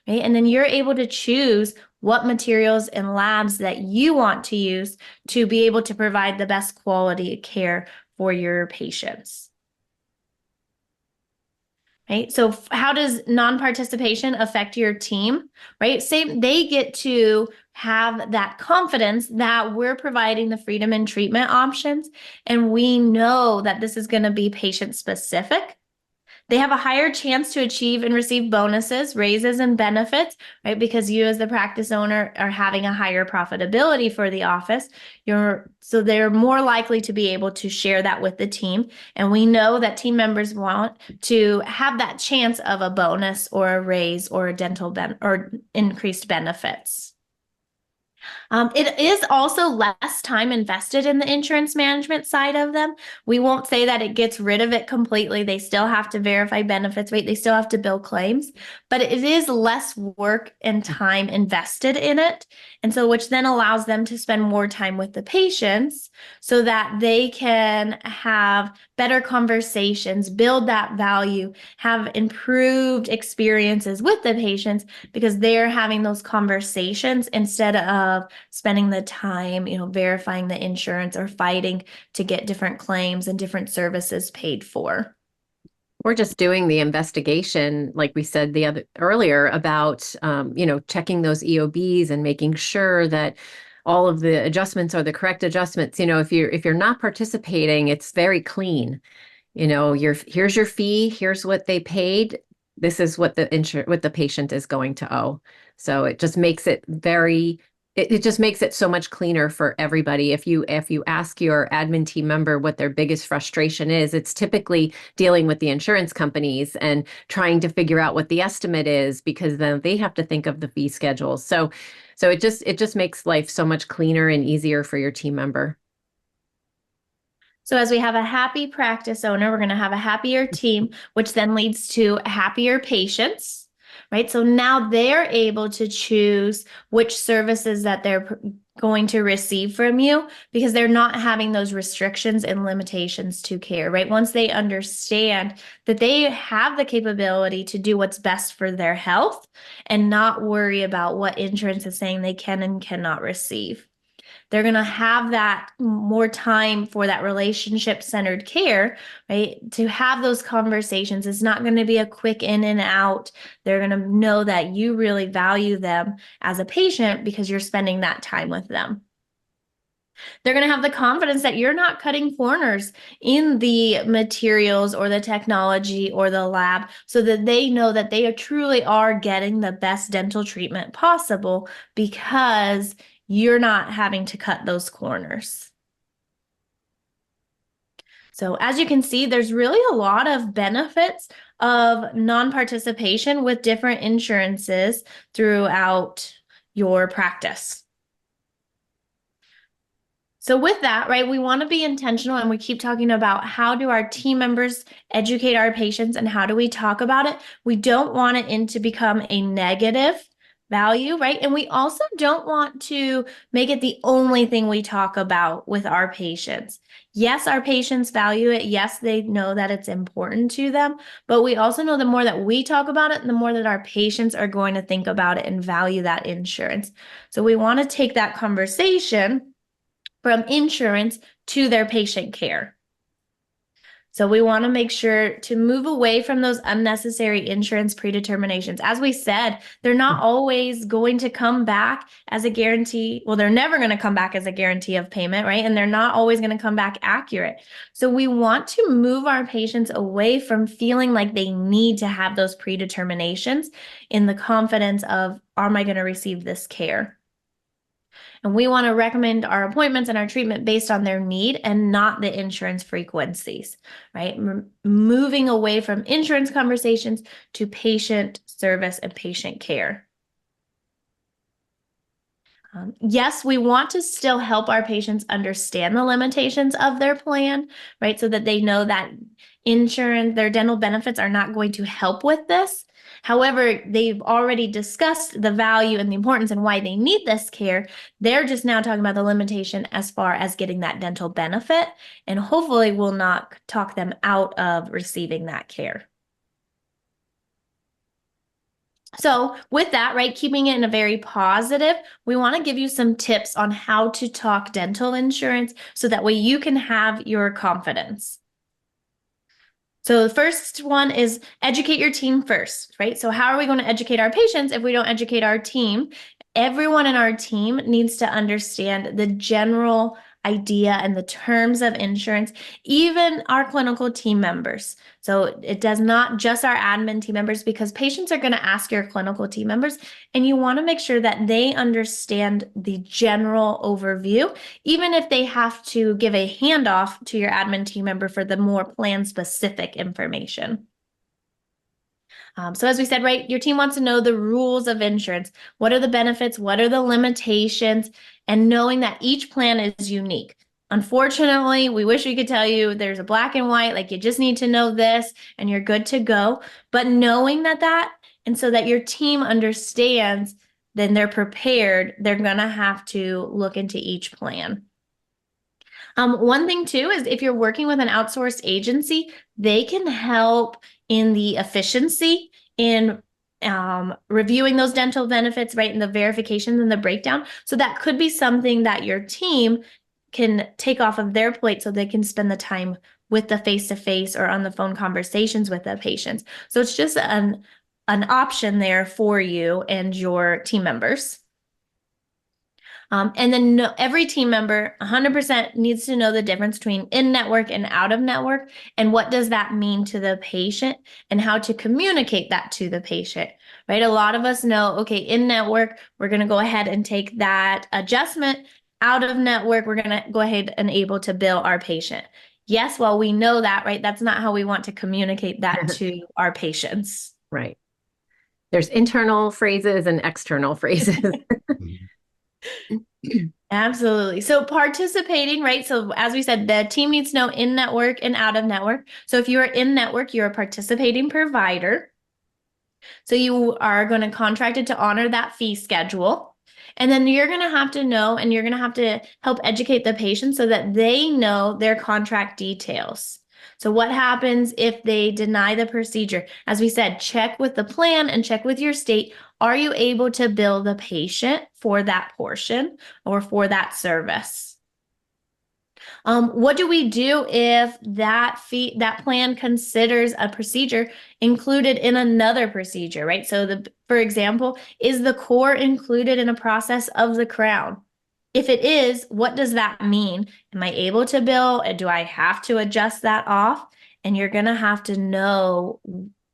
right? And then you're able to choose what materials and labs that you want to use to be able to provide the best quality care for your patients. Right? So how does non-participation affect your team, right? Same, they get to have that confidence that we're providing the freedom and treatment options, and we know that this is going to be patient specific. They have a higher chance to achieve and receive bonuses, raises, and benefits, right? Because you as the practice owner are having a higher profitability for the office. So they're more likely to be able to share that with the team. And we know that team members want to have that chance of a bonus or a raise or a dental or increased benefits. It is also less time invested in the insurance management side of them. We won't say that it gets rid of it completely. They still have to verify benefits, right? They still have to bill claims, but it is less work and time invested in it. And so, which then allows them to spend more time with the patients so that they can have better conversations, build that value, have improved experiences with the patients because they're having those conversations instead of spending the time, verifying the insurance or fighting to get different claims and different services paid for. We're just doing the investigation, like we said earlier about, checking those EOBs and making sure that all of the adjustments are the correct adjustments. If you're not participating, it's very clean. Here's your fee. Here's what they paid. This is what the patient is going to owe. So it just makes it it just makes it so much cleaner for everybody. If you ask your admin team member what their biggest frustration is, it's typically dealing with the insurance companies and trying to figure out what the estimate is, because then they have to think of the fee schedules. So it just makes life so much cleaner and easier for your team member. So as we have a happy practice owner, we're going to have a happier team, which then leads to happier patients, right? So now they're able to choose which services that they're going to receive from you, because they're not having those restrictions and limitations to care, right? Once they understand that they have the capability to do what's best for their health and not worry about what insurance is saying they can and cannot receive. They're going to have that more time for that relationship-centered care, right? To have those conversations. It's not going to be a quick in and out. They're going to know that you really value them as a patient because you're spending that time with them. They're going to have the confidence that you're not cutting corners in the materials or the technology or the lab, so that they know that they truly are getting the best dental treatment possible because you're not having to cut those corners. So as you can see, there's really a lot of benefits of non-participation with different insurances throughout your practice. So with that, right, we want to be intentional, and we keep talking about how do our team members educate our patients and how do we talk about it. We don't want it to become a negative value, right? And we also don't want to make it the only thing we talk about with our patients. Yes, our patients value it. Yes, they know that it's important to them, but we also know the more that we talk about it, the more that our patients are going to think about it and value that insurance. So we want to take that conversation from insurance to their patient care. So we want to make sure to move away from those unnecessary insurance predeterminations. As we said, they're not always going to come back as a guarantee. Well, they're never going to come back as a guarantee of payment, right? And they're not always going to come back accurate. So we want to move our patients away from feeling like they need to have those predeterminations in the confidence of, am I going to receive this care? And we want to recommend our appointments and our treatment based on their need and not the insurance frequencies, right? Moving away from insurance conversations to patient service and patient care. Yes, we want to still help our patients understand the limitations of their plan, right? So that they know that insurance, their dental benefits are not going to help with this. However, they've already discussed the value and the importance and why they need this care. They're just now talking about the limitation as far as getting that dental benefit, and hopefully will not talk them out of receiving that care. So with that, right, keeping it in a very positive, we want to give you some tips on how to talk dental insurance so that way you can have your confidence. So the first one is educate your team first, right? So how are we going to educate our patients if we don't educate our team? Everyone in our team needs to understand the general idea and the terms of insurance, even our clinical team members. So it does not just our admin team members, because patients are going to ask your clinical team members, and you want to make sure that they understand the general overview, even if they have to give a handoff to your admin team member for the more plan-specific information. So as we said, right, your team wants to know the rules of insurance. What are the benefits? What are the limitations? And knowing that each plan is unique. Unfortunately, we wish we could tell you there's a black and white, like you just need to know this and you're good to go. But knowing that, and so that your team understands, then they're prepared, they're going to have to look into each plan. One thing too is if you're working with an outsourced agency, they can help in the efficiency in reviewing those dental benefits, right, and the verification and the breakdown. So that could be something that your team can take off of their plate so they can spend the time with the face-to-face or on the phone conversations with the patients. So it's just an option there for you and your team members. And then every team member 100% needs to know the difference between in-network and out-of-network, and what does that mean to the patient and how to communicate that to the patient, right? A lot of us know, okay, in-network, we're going to go ahead and take that adjustment. Out-of-network, we're going to go ahead and able to bill our patient. Yes, well, we know that, right? That's not how we want to communicate that to our patients. Right. There's internal phrases and external phrases. Absolutely. So participating, right? So as we said, the team needs to know in network and out of network. So if you are in network, you're a participating provider. So you are going to contract it to honor that fee schedule. And then you're going to have to know, and you're going to have to help educate the patient so that they know their contract details. So what happens if they deny the procedure? As we said, check with the plan and check with your state. Are you able to bill the patient for that portion or for that service? What do we do if that plan considers a procedure included in another procedure, right? So for example, is the core included in a process of the crown? If it is, what does that mean? Am I able to bill? Do I have to adjust that off? And you're going to have to know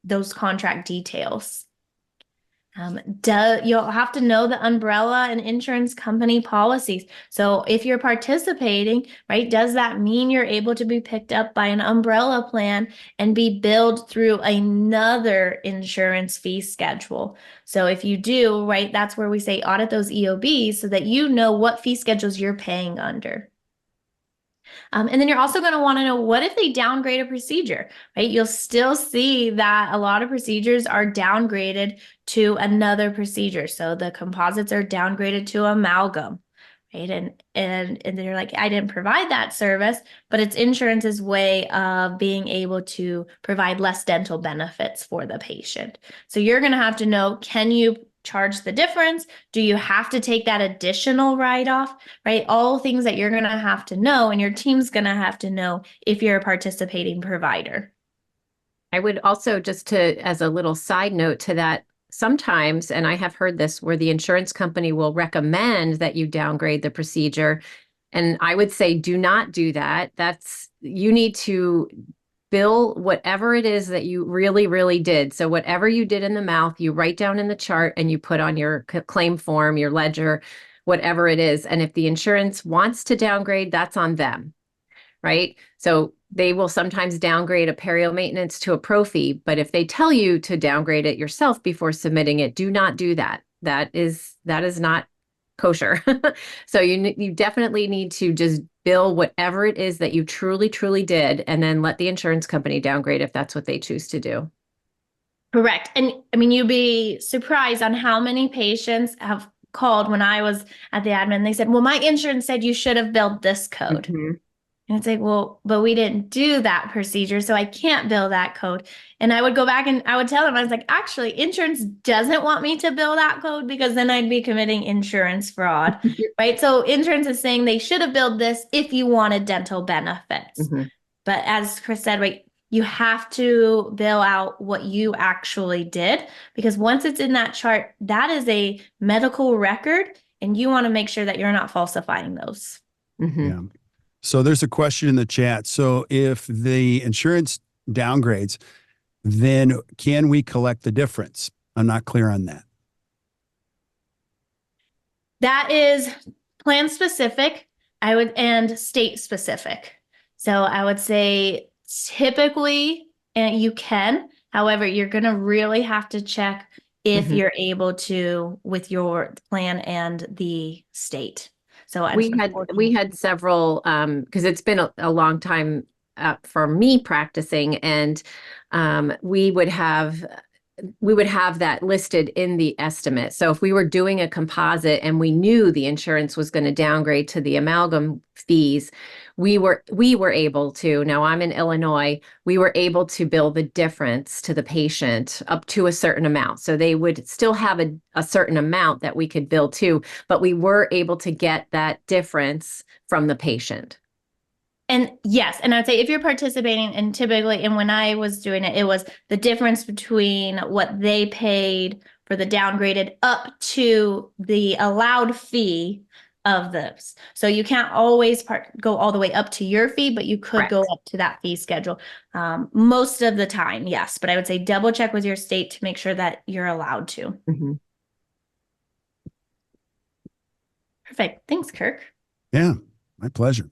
those contract details. You'll have to know the umbrella and insurance company policies. So if you're participating, right, does that mean you're able to be picked up by an umbrella plan and be billed through another insurance fee schedule? So if you do, right, that's where we say audit those EOBs so that you know what fee schedules you're paying under. And then you're also going to want to know, what if they downgrade a procedure, right? You'll still see that a lot of procedures are downgraded to another procedure. So the composites are downgraded to amalgam, right? And they're like, I didn't provide that service, but it's insurance's way of being able to provide less dental benefits for the patient. So you're going to have to know, can you charge the difference? Do you have to take that additional write-off, right? All things that you're going to have to know, and your team's going to have to know if you're a participating provider. I would also, just to, as a little side note to that, sometimes, and I have heard this, where the insurance company will recommend that you downgrade the procedure. And I would say, do not do that. You need to bill whatever it is that you really, really did. So whatever you did in the mouth, you write down in the chart and you put on your claim form, your ledger, whatever it is. And if the insurance wants to downgrade, that's on them, right? So they will sometimes downgrade a perio maintenance to a pro fee, but if they tell you to downgrade it yourself before submitting it, do not do that. That is not kosher. So you definitely need to just bill whatever it is that you truly, truly did, and then let the insurance company downgrade if that's what they choose to do. Correct. And I mean, you'd be surprised on how many patients have called when I was at the admin. They said, well, my insurance said you should have billed this code. Mm-hmm. And it's like, well, but we didn't do that procedure, so I can't bill that code. And I would go back and I would tell them, I was like, actually, insurance doesn't want me to bill that code because then I'd be committing insurance fraud, right? So insurance is saying they should have billed this if you wanted dental benefits. Mm-hmm. But as Chris said, right, you have to bill out what you actually did, because once it's in that chart, that is a medical record, and you want to make sure that you're not falsifying those. Mm-hmm. Yeah. So there's a question in the chat. So if the insurance downgrades, then can we collect the difference? I'm not clear on that. That is plan specific, and state specific. So I would say typically you can, however, you're going to really have to check if you're able to with your plan and the state. So we had several, because it's been a long time for me practicing, and we would have that listed in the estimate. So if we were doing a composite and we knew the insurance was going to downgrade to the amalgam fees, we were able to, now I'm in Illinois, we were able to bill the difference to the patient up to a certain amount. So they would still have a certain amount that we could bill to, but we were able to get that difference from the patient. And yes, and I'd say if you're participating, and typically, and when I was doing it, it was the difference between what they paid for the downgraded up to the allowed fee of those. So you can't always go all the way up to your fee, but you could go Correct. up to that fee schedule. Most of the time, yes. But I would say double check with your state to make sure that you're allowed to. Mhm. Perfect. Thanks, Kirk. Yeah, my pleasure.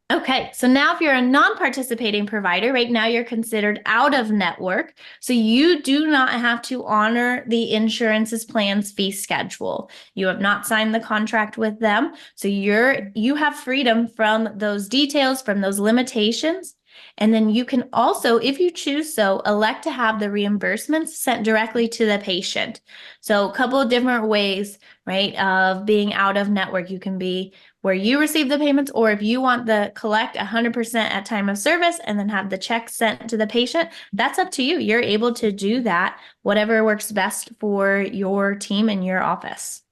Okay, so now if you're a non-participating provider, right now you're considered out of network. So you do not have to honor the insurance's plan's fee schedule. You have not signed the contract with them. So you have freedom from those details, from those limitations. And then you can also, if you choose so, elect to have the reimbursements sent directly to the patient. So a couple of different ways, right, of being out of network. You can be where you receive the payments, or if you want the collect 100% at time of service and then have the check sent to the patient, that's up to you. You're able to do that, whatever works best for your team and your office.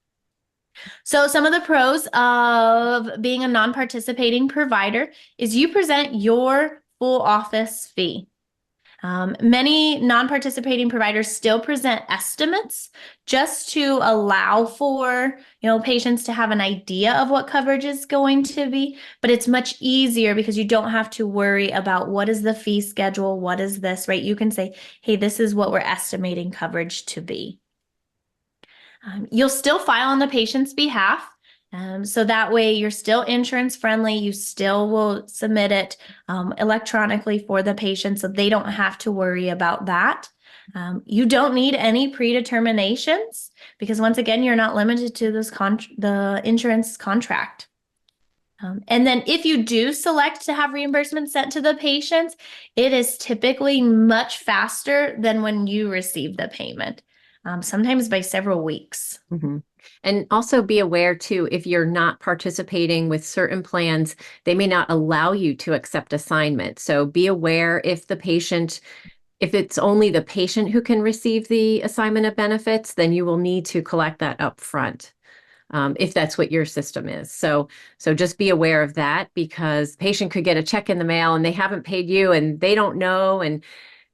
So some of the pros of being a non-participating provider is you present your full office fee. Many non-participating providers still present estimates just to allow for, patients to have an idea of what coverage is going to be, but it's much easier because you don't have to worry about what is the fee schedule, what is this, right? You can say, hey, this is what we're estimating coverage to be. You'll still file on the patient's behalf. So that way you're still insurance friendly. You still will submit it electronically for the patient, so they don't have to worry about that. You don't need any predeterminations because once again, you're not limited to the insurance contract. And then if you do select to have reimbursement sent to the patients, it is typically much faster than when you receive the payment, sometimes by several weeks. Mhm. And also be aware too, if you're not participating with certain plans, they may not allow you to accept assignment. So be aware if it's only the patient who can receive the assignment of benefits, then you will need to collect that up front. If that's what your system is. So just be aware of that, because the patient could get a check in the mail and they haven't paid you and they don't know, and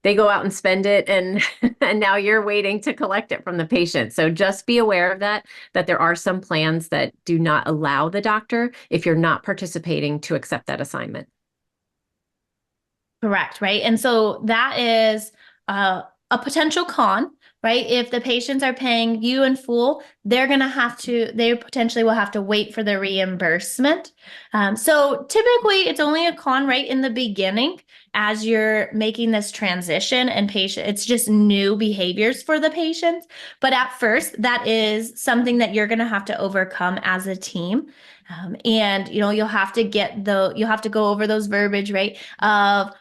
they go out and spend it, and and now you're waiting to collect it from the patient. So just be aware of that there are some plans that do not allow the doctor, if you're not participating, to accept that assignment. Correct, right? And so that is a potential con, right? If the patients are paying you in full, they potentially will have to wait for the reimbursement. So typically it's only a con right in the beginning as you're making this transition, and it's just new behaviors for the patients. But at first, that is something that you're going to have to overcome as a team. And you'll have to go over those verbiage, right? Of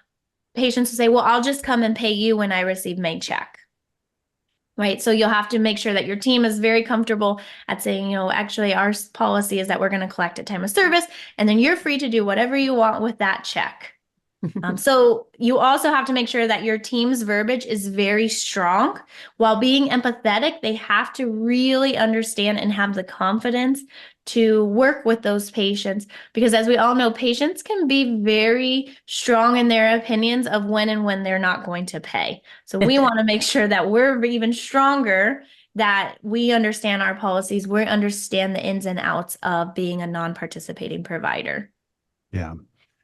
patients will say, well, I'll just come and pay you when I receive my check. Right. So you'll have to make sure that your team is very comfortable at saying, actually our policy is that we're going to collect at time of service, and then you're free to do whatever you want with that check. So you also have to make sure that your team's verbiage is very strong. While being empathetic, they have to really understand and have the confidence to work with those patients, because as we all know, patients can be very strong in their opinions of when they're not going to pay. So we want to make sure that we're even stronger, that we understand our policies, we understand the ins and outs of being a non-participating provider. Yeah.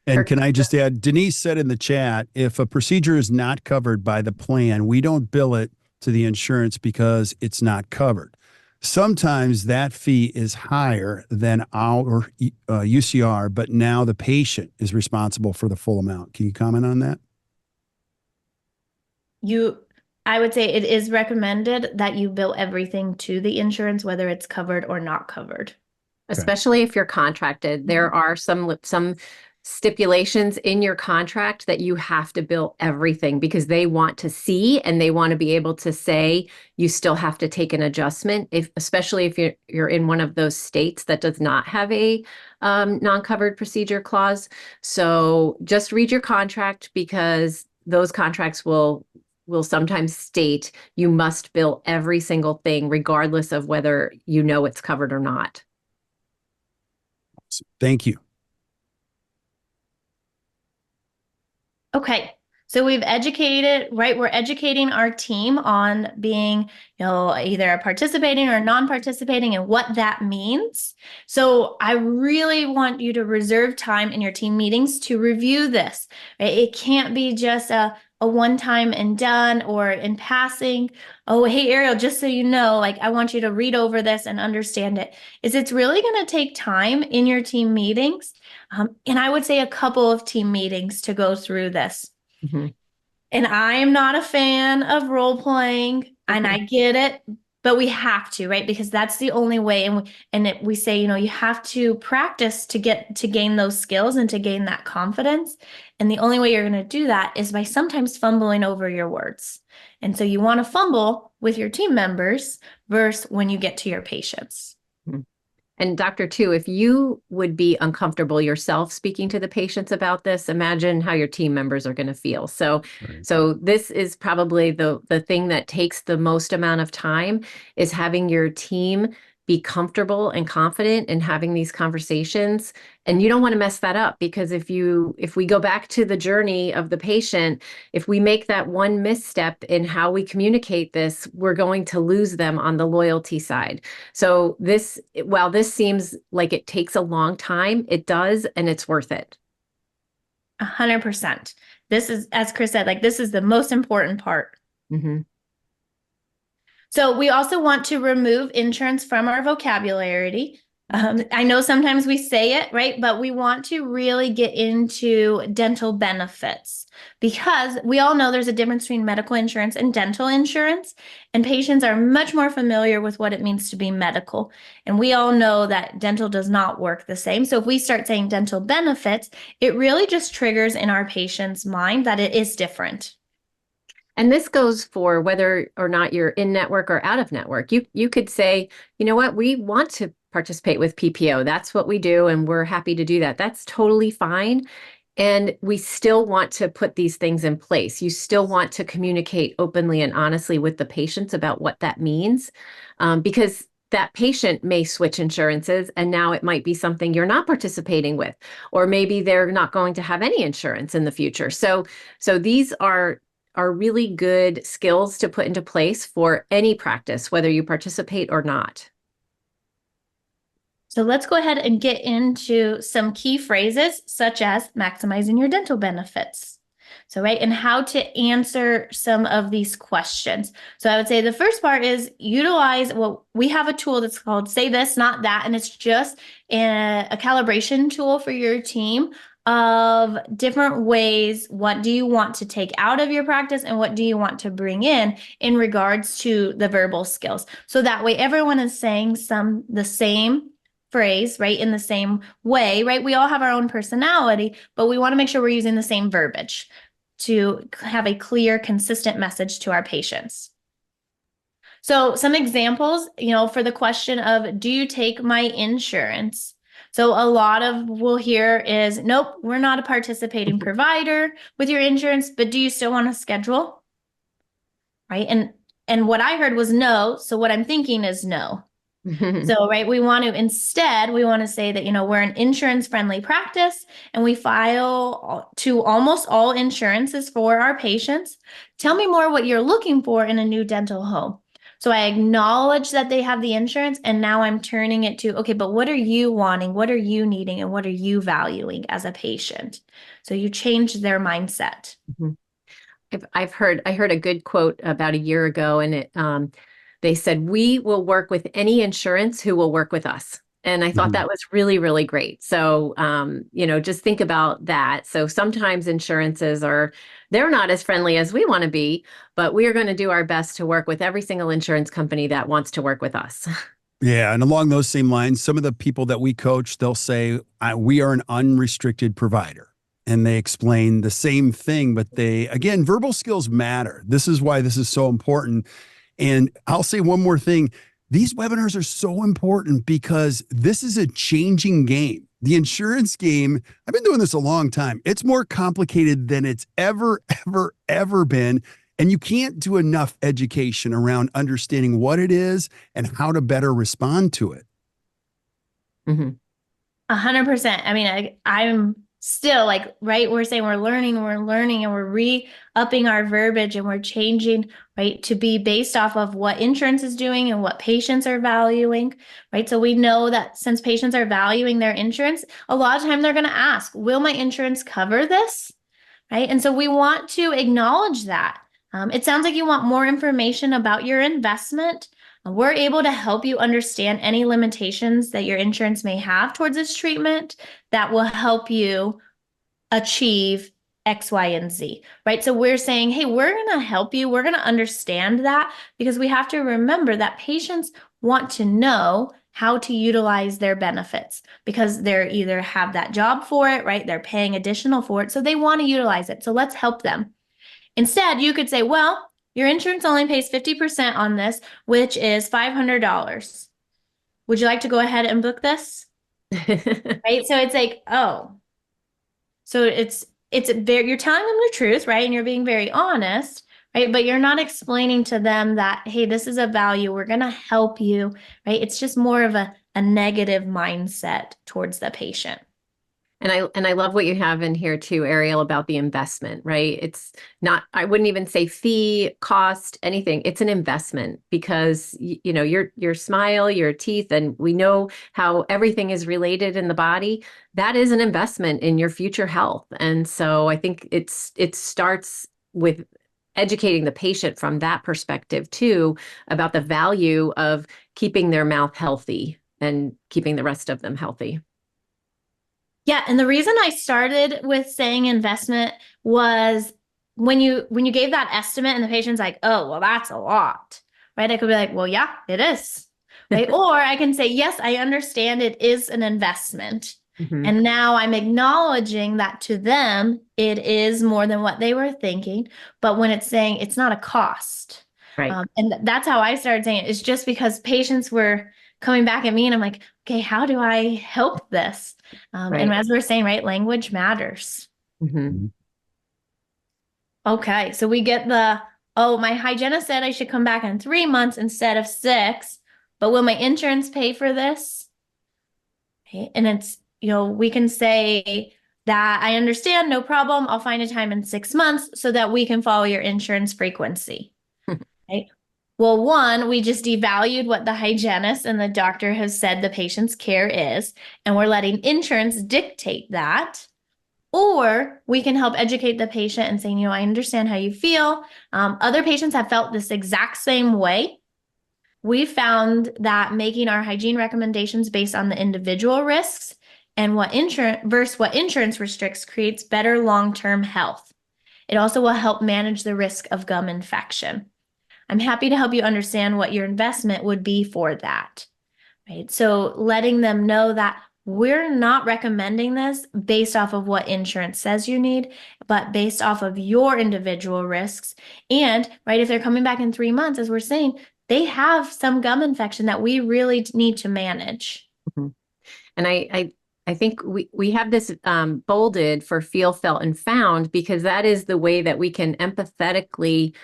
And can I just add, Denise said in the chat, if a procedure is not covered by the plan, we don't bill it to the insurance because it's not covered. Sometimes that fee is higher than our UCR, but now the patient is responsible for the full amount. Can you comment on that? I would say it is recommended that you bill everything to the insurance, whether it's covered or not covered. Especially if you're contracted. There are some stipulations in your contract that you have to bill everything, because they want to see and they want to be able to say you still have to take an adjustment, especially if you're in one of those states that does not have a non-covered procedure clause. So just read your contract, because those contracts will sometimes state you must bill every single thing, regardless of whether it's covered or not. Thank you. Okay, So we've educated, right? We're educating our team on being, either participating or non-participating and what that means. So I really want you to reserve time in your team meetings to review this, right? It can't be just a one time and done or in passing. Oh, hey, Ariel, just so you know, like I want you to read over this and understand it. It's really going to take time in your team meetings. And I would say a couple of team meetings to go through this. Mm-hmm. And I am not a fan of role playing, and I get it, but we have to, right? Because that's the only way. And we say, you have to practice to gain those skills and to gain that confidence. And the only way you're going to do that is by sometimes fumbling over your words. And so you want to fumble with your team members versus when you get to your patients. Mm-hmm. And Dr. Tu, if you would be uncomfortable yourself speaking to the patients about this, imagine how your team members are going to feel. So, Right. so this is probably the thing that takes the most amount of time, is having your team be comfortable and confident in having these conversations. And you don't want to mess that up, because if we go back to the journey of the patient, if we make that one misstep in how we communicate this, we're going to lose them on the loyalty side. So while this seems like it takes a long time, it does, and it's worth it. 100%. This is, as Chris said, like this is the most important part. Mm-hmm. So we also want to remove insurance from our vocabulary. I know sometimes we say it, right? But we want to really get into dental benefits, because we all know there's a difference between medical insurance and dental insurance, and patients are much more familiar with what it means to be medical. And we all know that dental does not work the same. So if we start saying dental benefits, it really just triggers in our patient's mind that it is different. And this goes for whether or not you're in network or out of network. You could say, you know what, we want to participate with PPO. That's what we do, and we're happy to do that. That's totally fine. And we still want to put these things in place. You still want to communicate openly and honestly with the patients about what that means, because that patient may switch insurances, and now it might be something you're not participating with, or maybe they're not going to have any insurance in the future. So these are really good skills to put into place for any practice, whether you participate or not. So let's go ahead and get into some key phrases, such as maximizing your dental benefits. So, right, and how to answer some of these questions. So I would say the first part is utilize, we have a tool that's called Say This, Not That, and it's just a calibration tool for your team of different ways. What do you want to take out of your practice, and what do you want to bring in regards to the verbal skills? So that way everyone is saying the same phrase, right, in the same way, right? We all have our own personality, but we want to make sure we're using the same verbiage to have a clear, consistent message to our patients. So some examples, for the question of, do you take my insurance? So a lot of we'll hear is, nope, we're not a participating provider with your insurance, but do you still want to schedule? Right. And what I heard was no. So what I'm thinking is no. So, right, we want to say that, we're an insurance friendly practice, and we file to almost all insurances for our patients. Tell me more what you're looking for in a new dental home. So I acknowledge that they have the insurance, and now I'm turning it to, okay, but what are you wanting? What are you needing? And what are you valuing as a patient? So you change their mindset. I heard a good quote about a year ago, and they said, "We will work with any insurance who will work with us." And I thought that was really, really great. So, just think about that. So sometimes insurances they're not as friendly as we want to be, but we are going to do our best to work with every single insurance company that wants to work with us. Yeah. And along those same lines, some of the people that we coach, they'll say, we are an unrestricted provider. And they explain the same thing, but again, verbal skills matter. This is why this is so important. And I'll say one more thing. These webinars are so important because this is a changing game. The insurance game, I've been doing this a long time. It's more complicated than it's ever been. And you can't do enough education around understanding what it is and how to better respond to it. 100%. I mean, I'm still like, right, we're saying we're learning and we're re-upping our verbiage and we're changing, right, to be based off of what insurance is doing and what patients are valuing, right? So we know that since patients are valuing their insurance, a lot of time they're going to ask, will my insurance cover this? Right? And so we want to acknowledge that. It sounds like you want more information about your investment. We're able to help you understand any limitations that your insurance may have towards this treatment that will help you achieve X, Y, and Z, right? So we're saying, hey, we're going to help you. We're going to understand that because we have to remember that patients want to know how to utilize their benefits because they're either have that job for it, right? They're paying additional for it. So they want to utilize it. So let's help them. Instead, you could say, well, your insurance only pays 50% on this, which is $500. Would you like to go ahead and book this? Right? So it's like, oh, so it's very, you're telling them the truth, right? And you're being very honest, right? But you're not explaining to them that, hey, this is a value. We're going to help you, right? It's just more of a negative mindset towards the patient. And I love what you have in here too, Ariel, about the investment, right? It's not, I wouldn't even say fee, cost, anything. It's an investment because you know, your smile, your teeth, and we know how everything is related in the body. That is an investment in your future health. And so I think it starts with educating the patient from that perspective too, about the value of keeping their mouth healthy and keeping the rest of them healthy. Yeah, and the reason I started with saying investment was when you gave that estimate and the patient's like, "Oh, well, that's a lot." Right? I could be like, "Well, yeah, it is." Right? Or I can say, "Yes, I understand it is an investment." Mm-hmm. And now I'm acknowledging that to them it is more than what they were thinking, but when it's saying it's not a cost. Right. And that's how I started saying it. It's just because patients were coming back at me and I'm like, okay, how do I help this? Right. And as we're saying, right, language matters. Mm-hmm. Okay, so we get oh, my hygienist said I should come back in 3 months instead of 6, but will my insurance pay for this? Okay, and it's, we can say that I understand, no problem. I'll find a time in 6 months so that we can follow your insurance frequency. Right? Well, one, we just devalued what the hygienist and the doctor has said the patient's care is, and we're letting insurance dictate that. Or we can help educate the patient and saying, I understand how you feel. Other patients have felt this exact same way. We found that making our hygiene recommendations based on the individual risks and what insurance restricts creates better long-term health. It also will help manage the risk of gum infection. I'm happy to help you understand what your investment would be for that, right? So letting them know that we're not recommending this based off of what insurance says you need, but based off of your individual risks. And, right, if they're coming back in 3 months, as we're saying, they have some gum infection that we really need to manage. Mm-hmm. And I think we have this bolded for feel, felt, and found because that is the way that we can empathetically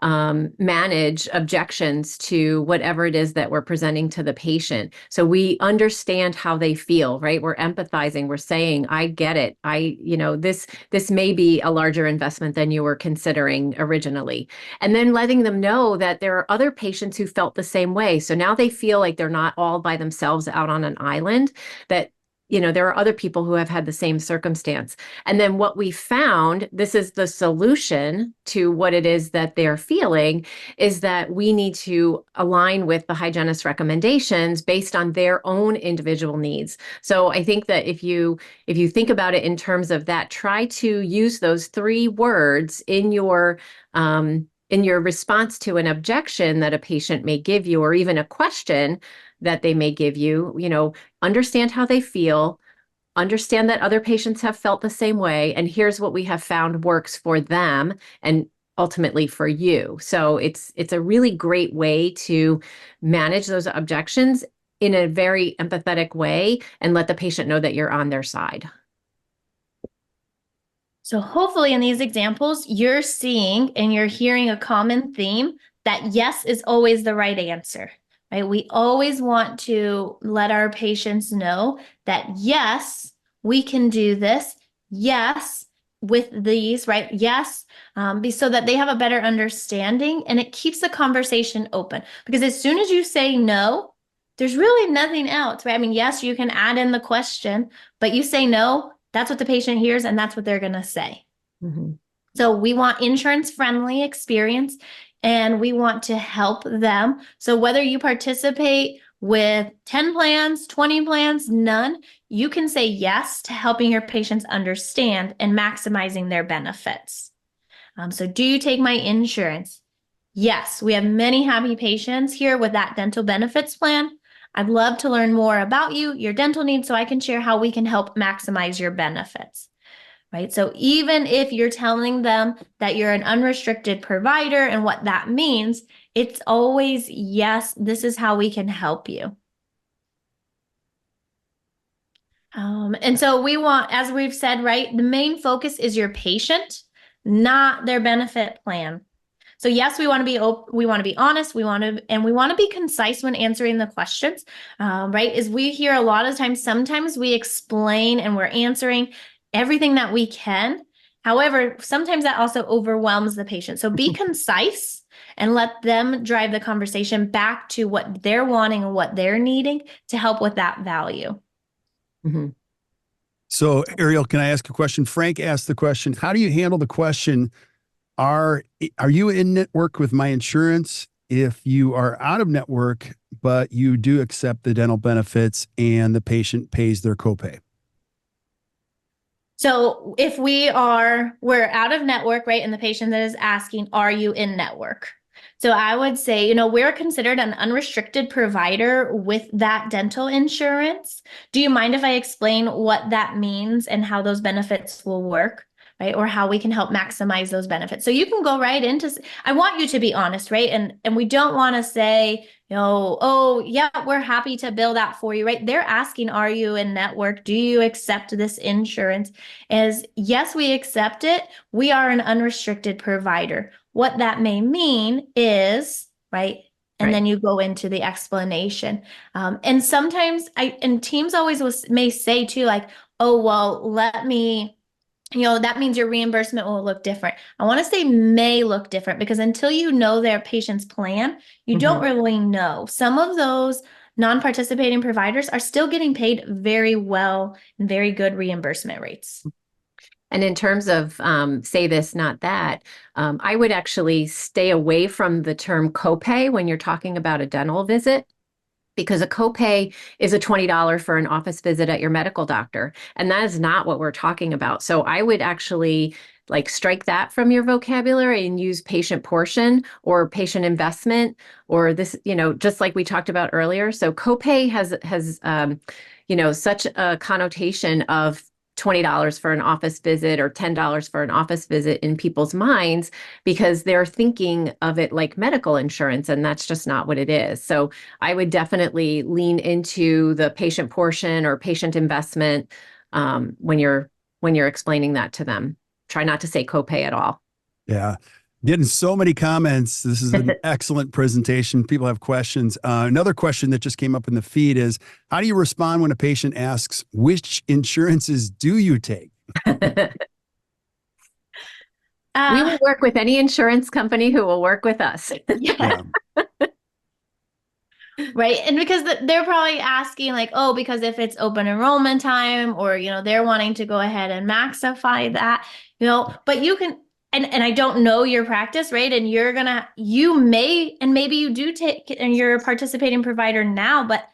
manage objections to whatever it is that we're presenting to the patient. So we understand how they feel, right? We're empathizing. We're saying, I get it. This may be a larger investment than you were considering originally. And then letting them know that there are other patients who felt the same way. So now they feel like they're not all by themselves out on an island, that there are other people who have had the same circumstance. And then what we found, this is the solution to what it is that they're feeling, is that we need to align with the hygienist recommendations based on their own individual needs. So I think that if you think about it in terms of that, try to use those 3 words in your response to an objection that a patient may give you, or even a question that they may give you, understand how they feel, understand that other patients have felt the same way, and here's what we have found works for them and ultimately for you. So it's a really great way to manage those objections in a very empathetic way and let the patient know that you're on their side. So hopefully in these examples, you're seeing and you're hearing a common theme that yes is always the right answer. Right? We always want to let our patients know that yes, we can do this. yes with these, right? Yes, so that they have a better understanding, and it keeps the conversation open. Because as soon as you say no, there's really nothing else, right? I mean, yes, you can add in the question, but you say no, that's what the patient hears, and that's what they're going to say. Mhm. So we want insurance friendly experience, and we want to help them. So whether you participate with 10 plans, 20 plans, none, you can say yes to helping your patients understand and maximizing their benefits. So do you take my insurance? Yes, we have many happy patients here with that dental benefits plan. I'd love to learn more about you, your dental needs, so I can share how we can help maximize your benefits. Right? So even if you're telling them that you're an unrestricted provider and what that means, it's always, yes, this is how we can help you. And so we want, as we've said, right, the main focus is your patient, not their benefit plan. So yes, we want to be open, we want to be honest, we want to be concise when answering the questions, right? As we hear a lot of times, sometimes we explain and we're answering everything that we can. However, sometimes that also overwhelms the patient. So be concise and let them drive the conversation back to what they're wanting and what they're needing to help with that value. Mhm. So, Ariel, can I ask a question? Frank asked the question, how do you handle the question, are you in network with my insurance if you are out of network, but you do accept the dental benefits and the patient pays their copay? So if we're out of network, right? And the patient that is asking, are you in network? So I would say, we're considered an unrestricted provider with that dental insurance. Do you mind if I explain what that means and how those benefits will work? Right? Or how we can help maximize those benefits. So you can go right into, I want you to be honest, right? And we don't want to say, oh yeah, we're happy to bill that for you, right? They're asking, are you in network? Do you accept this insurance? As yes, we accept it. We are an unrestricted provider. What that may mean is, right? And then you go into the explanation. And sometimes teams always may say too, like, oh, well, let me, that means your reimbursement will look different. I want to say may look different because until you know their patient's plan, you don't really know. Some of those non-participating providers are still getting paid very well and very good reimbursement rates. And in terms of say this, not that, I would actually stay away from the term copay when you're talking about a dental visit, because a copay is a $20 for an office visit at your medical doctor. And that is not what we're talking about. So I would actually strike that from your vocabulary and use patient portion or patient investment or this, just like we talked about earlier. So copay has such a connotation of $20 for an office visit or $10 for an office visit in people's minds because they're thinking of it like medical insurance, and that's just not what it is. So I would definitely lean into the patient portion or patient investment when you're explaining that to them. Try not to say copay at all. Yeah. Getting so many comments. This is an excellent presentation. People have questions. Another question that just came up in the feed is, how do you respond when a patient asks, which insurances do you take? We will work with any insurance company who will work with us. Yeah. Right. And because they're probably asking like, oh, because if it's open enrollment time or, they're wanting to go ahead and maxify that, but you can, and I don't know your practice, right? And you may, and maybe you do take, and you're a participating provider now, but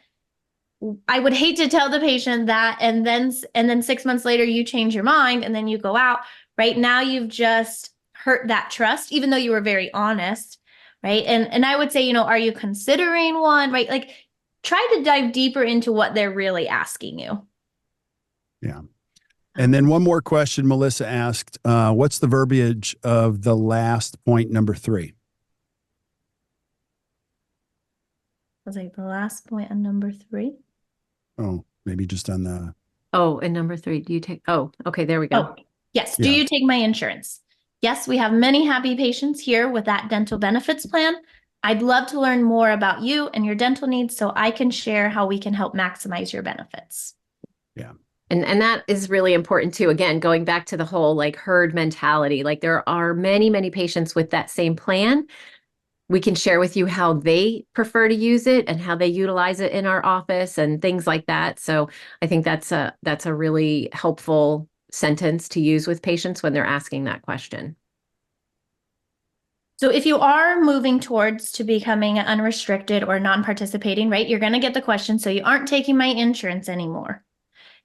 I would hate to tell the patient that, and then 6 months later you change your mind and then you go out. Right now you've just hurt that trust, even though you were very honest. Right. And I would say, are you considering one? Right. Like try to dive deeper into what they're really asking you. Yeah. And then one more question Melissa asked, what's the verbiage of the last point, number 3? Was like the last point on number 3. Oh, maybe just on the. Oh, and number 3, do you take, oh, okay, there we go. Oh, yes. Do you take my insurance? Yes, we have many happy patients here with that dental benefits plan. I'd love to learn more about you and your dental needs so I can share how we can help maximize your benefits. Yeah. And that is really important too. Again, going back to the whole like herd mentality, like there are many, many patients with that same plan. We can share with you how they prefer to use it and how they utilize it in our office and things like that. So I think that's a really helpful sentence to use with patients when they're asking that question. So if you are moving towards to becoming unrestricted or non-participating, right, you're going to get the question, so you aren't taking my insurance anymore.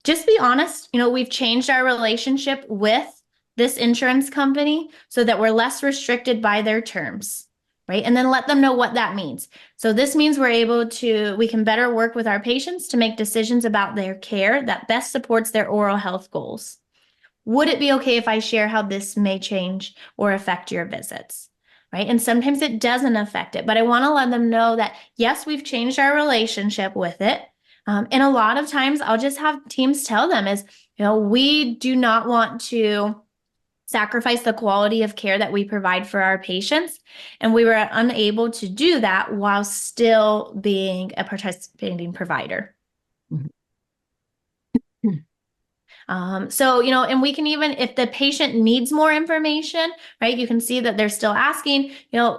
Just be honest. We've changed our relationship with this insurance company so that we're less restricted by their terms, right? And then let them know what that means. So this means we can better work with our patients to make decisions about their care that best supports their oral health goals. Would it be okay if I share how this may change or affect your visits? Right. And sometimes it doesn't affect it, but I want to let them know that, yes, we've changed our relationship with it. And a lot of times I'll just have teams tell them we do not want to sacrifice the quality of care that we provide for our patients. And we were unable to do that while still being a participating provider. And we can even, if the patient needs more information, right, you can see that they're still asking,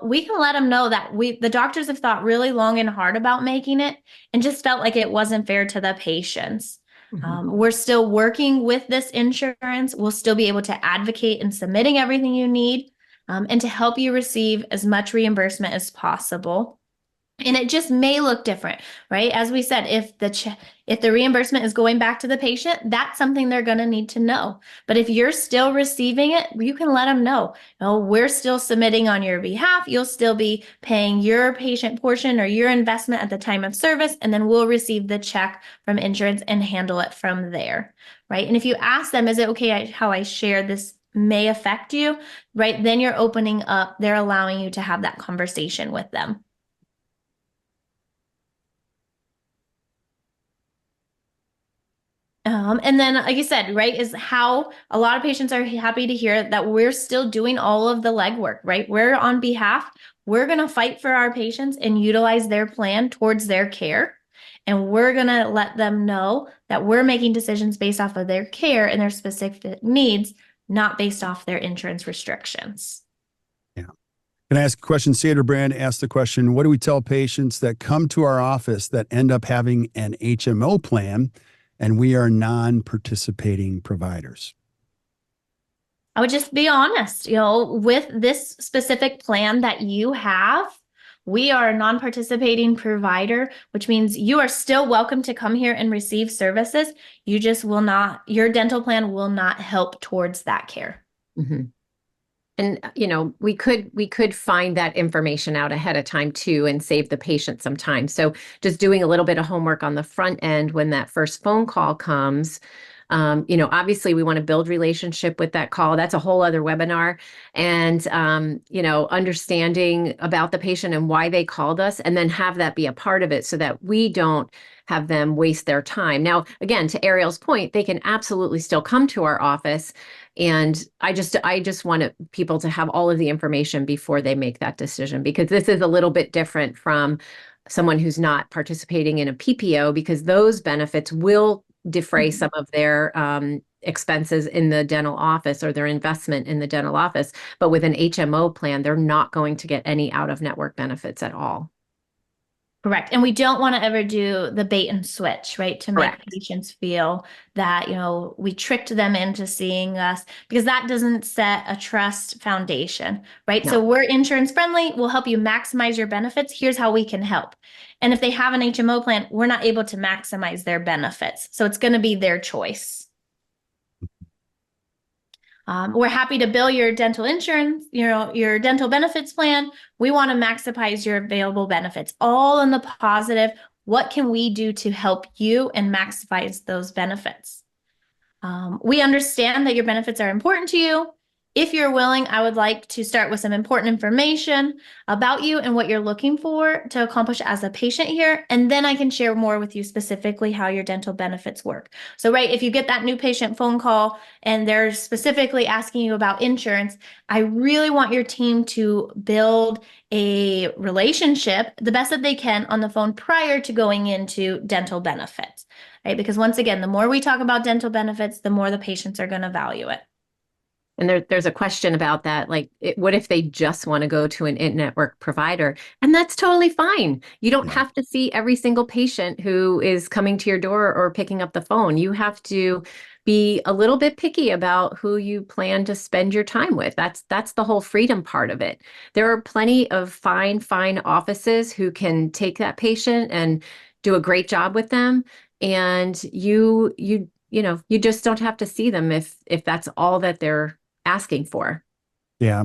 we can let them know that the doctors have thought really long and hard about making it and just felt like it wasn't fair to the patients. We're still working with this insurance. We'll still be able to advocate in submitting everything you need and to help you receive as much reimbursement as possible. And it just may look different, right? As we said, if the reimbursement is going back to the patient, that's something they're going to need to know. But if you're still receiving it, you can let them know, we're still submitting on your behalf. You'll still be paying your patient portion or your investment at the time of service, and then we'll receive the check from insurance and handle it from there, right? And if you ask them, is it okay how I share this may affect you, right? Then you're opening up, they're allowing you to have that conversation with them. And then, like you said, right, is how a lot of patients are happy to hear that we're still doing all of the legwork, right? We're on behalf, we're going to fight for our patients and utilize their plan towards their care. And we're going to let them know that we're making decisions based off of their care and their specific needs, not based off their insurance restrictions. Yeah. Can I ask a question? Sandra Brand asked the question, what do we tell patients that come to our office that end up having an HMO plan and we are non-participating providers? I would just be honest, with this specific plan that you have, we are a non-participating provider, which means you are still welcome to come here and receive services. You just will not, your dental plan will not help towards that care. Mm-hmm. And, we could find that information out ahead of time too and save the patient some time. So just doing a little bit of homework on the front end when that first phone call comes, obviously we want to build relationship with that call. That's a whole other webinar. And, understanding about the patient and why they called us, and then have that be a part of it so that we don't have them waste their time. Now, again, to Ariel's point, they can absolutely still come to our office. And I just want people to have all of the information before they make that decision, because this is a little bit different from someone who's not participating in a PPO, because those benefits will defray some of their expenses in the dental office or their investment in the dental office. But with an HMO plan, they're not going to get any out-of-network benefits at all. Correct. And we don't want to ever do the bait and switch, right? To make Correct. patients feel that, we tricked them into seeing us, because that doesn't set a trust foundation, right? No. So we're insurance friendly. We'll help you maximize your benefits. Here's how we can help. And if they have an HMO plan, we're not able to maximize their benefits. So it's going to be their choice. We're happy to bill your dental insurance, your dental benefits plan. We want to maximize your available benefits, all in the positive. What can we do to help you and maximize those benefits? We understand that your benefits are important to you. If you're willing, I would like to start with some important information about you and what you're looking for to accomplish as a patient here. And then I can share more with you specifically how your dental benefits work. So, right, if you get that new patient phone call and they're specifically asking you about insurance, I really want your team to build a relationship the best that they can on the phone prior to going into dental benefits, right? Because once again, the more we talk about dental benefits, the more the patients are going to value it. And there's a question about that. Like, what if they just want to go to an in-network provider? And that's totally fine. You don't have to see every single patient who is coming to your door or picking up the phone. You have to be a little bit picky about who you plan to spend your time with. That's the whole freedom part of it. There are plenty of fine offices who can take that patient and do a great job with them. And you just don't have to see them if that's all that they're asking for. Yeah,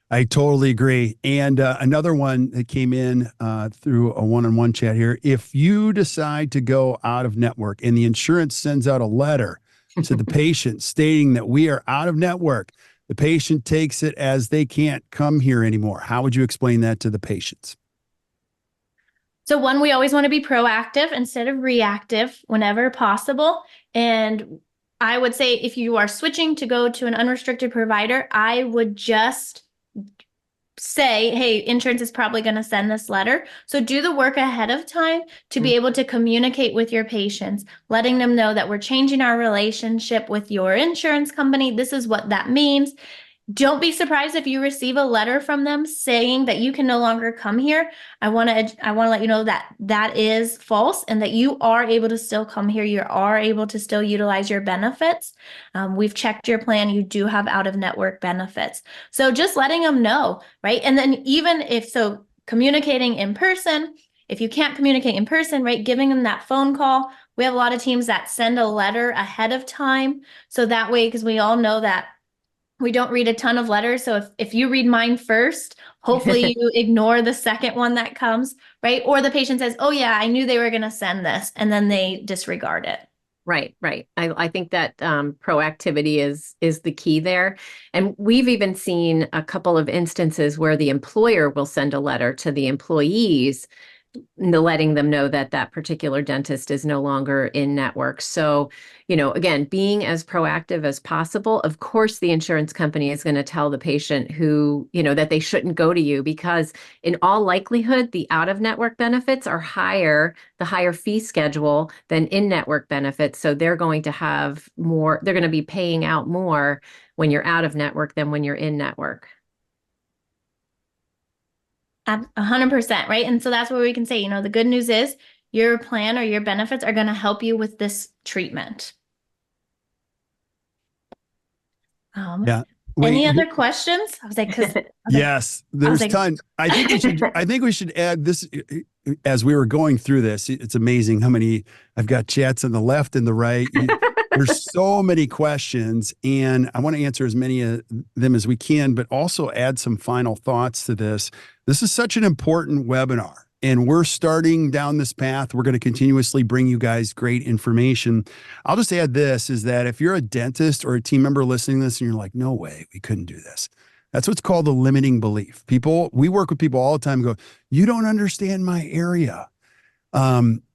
I totally agree. And another one that came in through a one-on-one chat here. If you decide to go out of network and the insurance sends out a letter to the patient stating that we are out of network, the patient takes it as they can't come here anymore. How would you explain that to the patients? So one, we always want to be proactive instead of reactive whenever possible. And I would say if you are switching to go to an unrestricted provider, I would just say, hey, insurance is probably going to send this letter. So do the work ahead of time to be able to communicate with your patients, letting them know that we're changing our relationship with your insurance company. This is what that means. Don't be surprised if you receive a letter from them saying that you can no longer come here. I want to let you know that that is false and that you are able to still come here. You are able to still utilize your benefits. We've checked your plan. You do have out-of-network benefits. So just letting them know, right? And then even if so, communicating in person, if you can't communicate in person, right, giving them that phone call. We have a lot of teams that send a letter ahead of time. So that way, because we all know that we don't read a ton of letters. So if you read mine first, hopefully you ignore the second one that comes, right? Or the patient says, oh yeah, I knew they were going to send this, and then they disregard it. Right. I think that proactivity is the key there. And we've even seen a couple of instances where the employer will send a letter to the employees letting them know that that particular dentist is no longer in network. So, again, being as proactive as possible. Of course, the insurance company is going to tell the patient who, that they shouldn't go to you, because in all likelihood, the out-of-network benefits are higher, the higher fee schedule than in-network benefits. So they're going to have more, they're going to be paying out more when you're out of network than when you're in network. 100%, right? And so that's where we can say, the good news is your plan or your benefits are going to help you with this treatment. Yeah. Any other questions? I was like, yes, there's ton. I think we should add this as we were going through this. It's amazing how many I've got chats on the left and the right. There's so many questions, and I want to answer as many of them as we can, but also add some final thoughts to this. This is such an important webinar, and we're starting down this path. We're going to continuously bring you guys great information. I'll just add this, is that if you're a dentist or a team member listening to this and you're like, no way, we couldn't do this. That's what's called the limiting belief. We work with people all the time and go, you don't understand my area.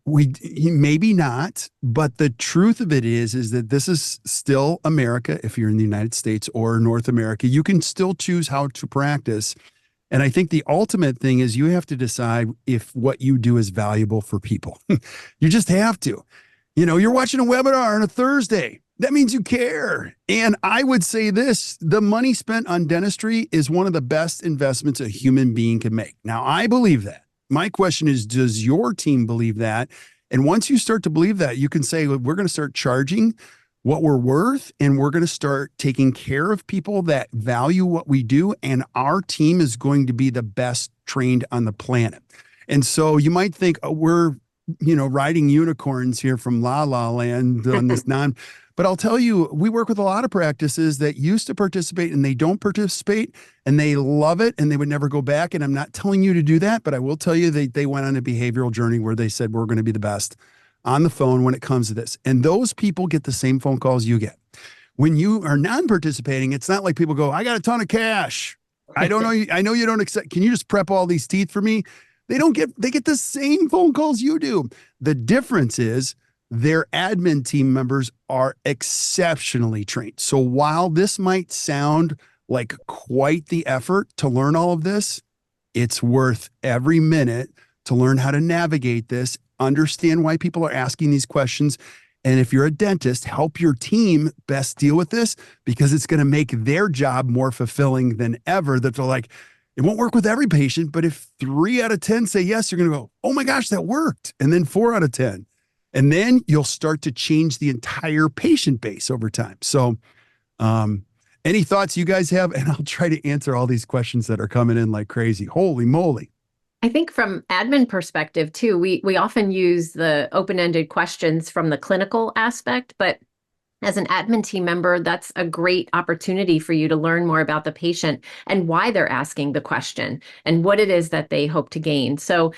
Maybe not, but the truth of it is that this is still America. If you're in the United States or North America, you can still choose how to practice. And I think the ultimate thing is you have to decide if what you do is valuable for people. You just have to. You're watching a webinar on a Thursday. That means you care. And I would say this, the money spent on dentistry is one of the best investments a human being can make. Now, I believe that. My question is, does your team believe that? And once you start to believe that, you can say, we're going to start charging what we're worth, and we're going to start taking care of people that value what we do. And our team is going to be the best trained on the planet. And so you might think we're, riding unicorns here from La La Land on this but I'll tell you, we work with a lot of practices that used to participate and they don't participate and they love it and they would never go back. And I'm not telling you to do that, but I will tell you they went on a behavioral journey where they said, we're going to be the best on the phone when it comes to this. And those people get the same phone calls you get. When you are non-participating, it's not like people go, I got a ton of cash. I don't know. I know you don't accept. Can you just prep all these teeth for me? They get the same phone calls you do. The difference is their admin team members are exceptionally trained. So while this might sound like quite the effort to learn all of this, it's worth every minute to learn how to navigate this, understand why people are asking these questions. And if you're a dentist, help your team best deal with this, because it's going to make their job more fulfilling than ever. That they're like, it won't work with every patient, but if 3 out of 10 say yes, you're going to go, oh my gosh, that worked. And then 4 out of 10. And then you'll start to change the entire patient base over time. So any thoughts you guys have? And I'll try to answer all these questions that are coming in like crazy. Holy moly. I think from admin perspective too, we often use the open-ended questions from the clinical aspect, but as an admin team member, that's a great opportunity for you to learn more about the patient and why they're asking the question and what it is that they hope to gain. So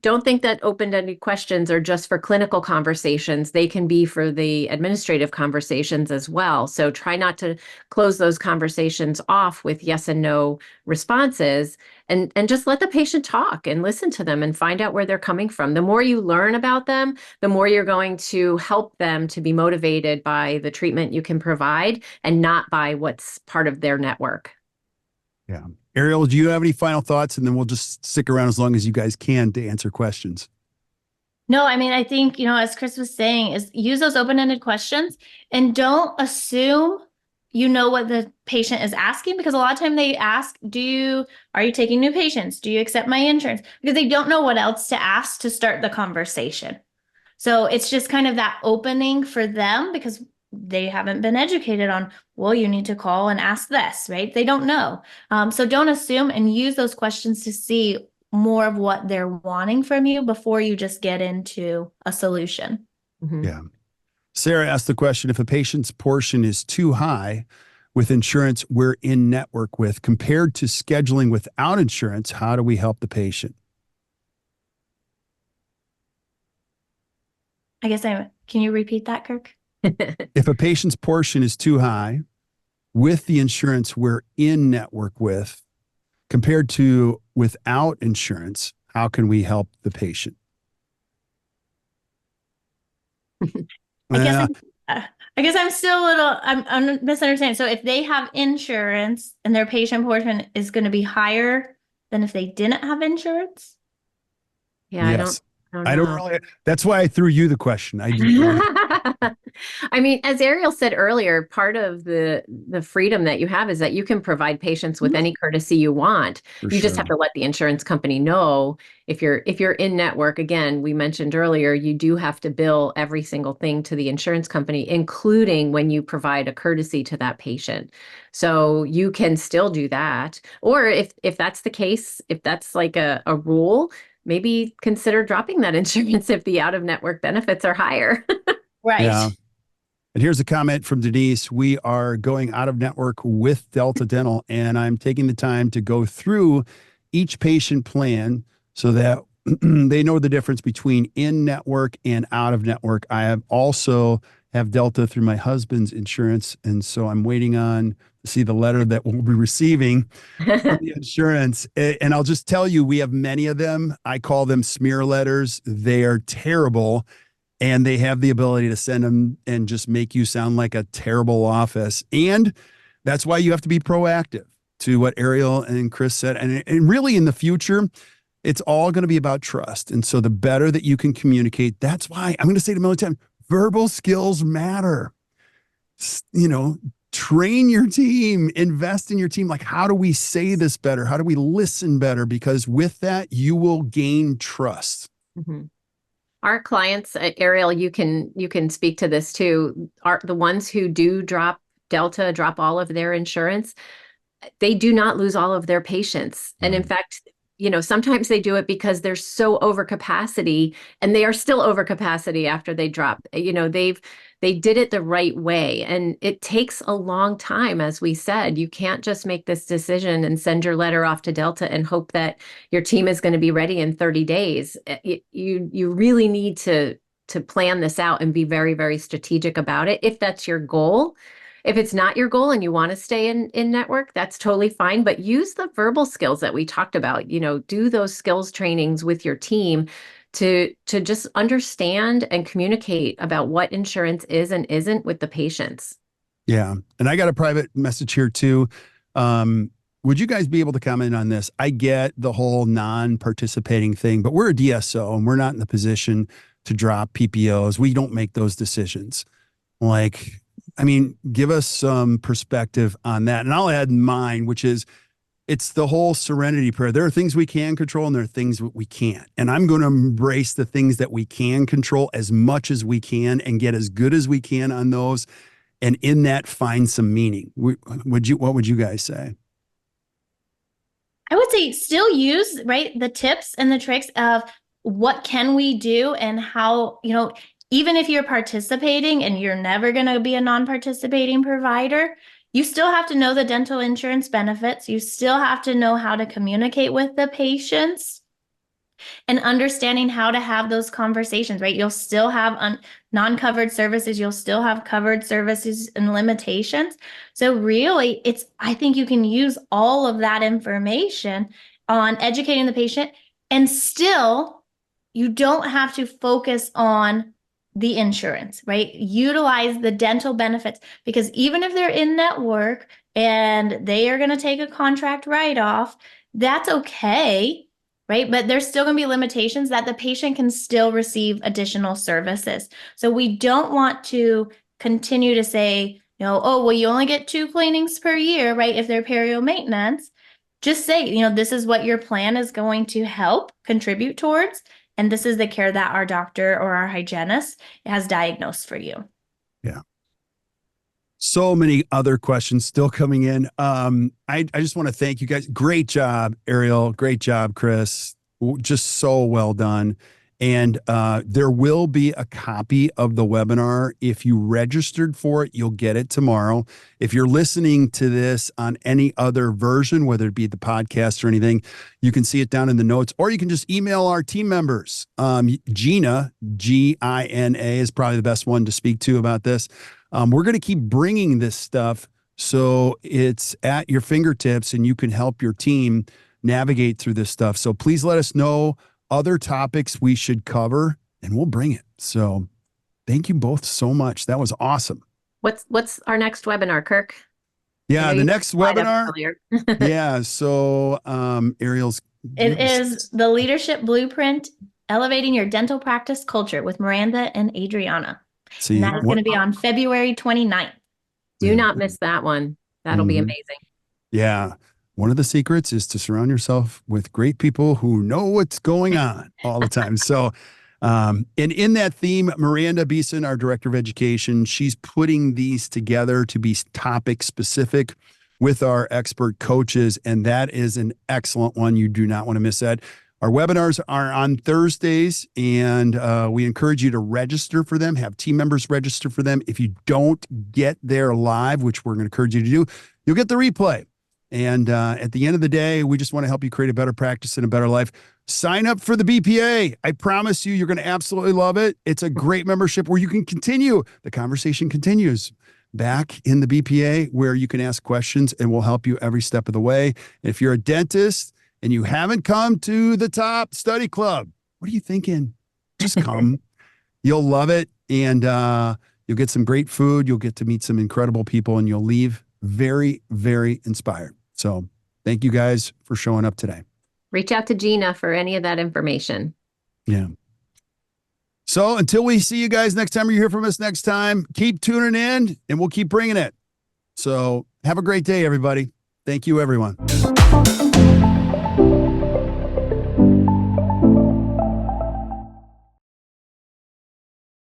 don't think that open-ended questions are just for clinical conversations. They can be for the administrative conversations as well. So try not to close those conversations off with yes and no responses, and just let the patient talk and listen to them and find out where they're coming from. The more you learn about them, the more you're going to help them to be motivated by the treatment you can provide and not by what's part of their network. Yeah. Ariel, do you have any final thoughts? And then we'll just stick around as long as you guys can to answer questions. No, I mean, I think, as Chris was saying, is use those open-ended questions and don't assume you know what the patient is asking, because a lot of time they ask, are you taking new patients? Do you accept my insurance? Because they don't know what else to ask to start the conversation. So it's just kind of that opening for them, because they haven't been educated on, well, you need to call and ask this, right? They don't know. So don't assume, and use those questions to see more of what they're wanting from you before you just get into a solution. Mm-hmm. Yeah. Sarah asked the question, if a patient's portion is too high with insurance we're in network with compared to scheduling without insurance, how do we help the patient? Can you repeat that, Kirk? If a patient's portion is too high with the insurance we're in network with compared to without insurance, how can we help the patient? I guess I'm still I'm misunderstanding. So if they have insurance and their patient portion is going to be higher than if they didn't have insurance? Yeah, yes. I don't know. Really. That's why I threw you the question. I didn't. I mean, as Ariel said earlier, part of the freedom that you have is that you can provide patients with any courtesy you want. You just have to let the insurance company know. If you're in network, again, we mentioned earlier, you do have to bill every single thing to the insurance company, including when you provide a courtesy to that patient. So you can still do that. Or if that's the case, if that's like a rule, maybe consider dropping that insurance if the out-of-network benefits are higher. Right. Yeah. And here's a comment from Denise. We are going out of network with Delta Dental, and I'm taking the time to go through each patient plan so that they know the difference between in-network and out-of-network. I have also have Delta through my husband's insurance, and so I'm waiting on to see the letter that we'll be receiving from the insurance. And I'll just tell you, we have many of them. I call them smear letters. They are terrible. And they have the ability to send them and just make you sound like a terrible office. And that's why you have to be proactive, to what Ariel and Chris said. And really in the future, it's all going to be about trust. And so the better that you can communicate, that's why I'm going to say to military, verbal skills matter. Train your team, invest in your team. Like, how do we say this better? How do we listen better? Because with that, you will gain trust. Mm-hmm. Our clients, Ariel, you can speak to this too, are the ones who do drop all of their insurance. They do not lose all of their patients. And in fact, sometimes they do it because they're so over capacity, and they are still over capacity after they drop. They did it the right way. And it takes a long time. As we said, you can't just make this decision and send your letter off to Delta and hope that your team is going to be ready in 30 days. You really need to plan this out and be very, very strategic about it if that's your goal. If it's not your goal and you want to stay in network, that's totally fine. But use the verbal skills that we talked about. Do those skills trainings with your team to just understand and communicate about what insurance is and isn't with the patients. Yeah. And I got a private message here too. Would you guys be able to comment on this? I get the whole non-participating thing, but we're a DSO and we're not in the position to drop PPOs. We don't make those decisions. Give us some perspective on that. And I'll add mine, which is it's the whole serenity prayer. There are things we can control and there are things that we can't. And I'm going to embrace the things that we can control as much as we can and get as good as we can on those. And in that, find some meaning. What would you guys say? I would say still use, right, the tips and the tricks of what can we do and how, even if you're participating and you're never going to be a non-participating provider, you still have to know the dental insurance benefits. You still have to know how to communicate with the patients and understanding how to have those conversations, right? You'll still have non-covered services. You'll still have covered services and limitations. So really, I think you can use all of that information on educating the patient, and still you don't have to focus on the insurance, right? Utilize the dental benefits, because even if they're in network and they are going to take a contract write-off, that's okay. Right? But there's still going to be limitations that the patient can still receive additional services. So we don't want to continue to say, oh, well, you only get 2 cleanings per year, right? If they're perio maintenance, just say, this is what your plan is going to help contribute towards. And this is the care that our doctor or our hygienist has diagnosed for you. Yeah. So many other questions still coming in. I just want to thank you guys. Great job, Ariel. Great job, Chris. Just so well done. And there will be a copy of the webinar. If you registered for it, you'll get it tomorrow. If you're listening to this on any other version, whether it be the podcast or anything, you can see it down in the notes, or you can just email our team members. Gina, Gina, is probably the best one to speak to about this. We're going to keep bringing this stuff so it's at your fingertips and you can help your team navigate through this stuff. So please let us know other topics we should cover and we'll bring it. So thank you both so much. That was awesome. What's our next webinar, Kirk? Yeah, the next webinar. Yeah. So Ariel's. It is the Leadership Blueprint, Elevating Your Dental Practice Culture with Miranda and Adriana. See, and that's going to be on February 29th. Do not miss that one. That'll be amazing. Yeah. One of the secrets is to surround yourself with great people who know what's going on all the time. So, and in that theme, Miranda Beeson, our director of education, she's putting these together to be topic specific with our expert coaches. And that is an excellent one. You do not want to miss that. Our webinars are on Thursdays, and we encourage you to register for them, have team members register for them. If you don't get there live, which we're going to encourage you to do, you'll get the replay. And at the end of the day, we just want to help you create a better practice and a better life. Sign up for the BPA. I promise you, you're going to absolutely love it. It's a great membership where you can continue. The conversation continues back in the BPA where you can ask questions and we'll help you every step of the way. If you're a dentist and you haven't come to the top study club, what are you thinking? Just come. You'll love it. And you'll get some great food. You'll get to meet some incredible people and you'll leave very, very inspired. So thank you guys for showing up today. Reach out to Gina for any of that information. Yeah. So until we see you guys next time or you hear from us next time, keep tuning in and we'll keep bringing it. So have a great day, everybody. Thank you, everyone.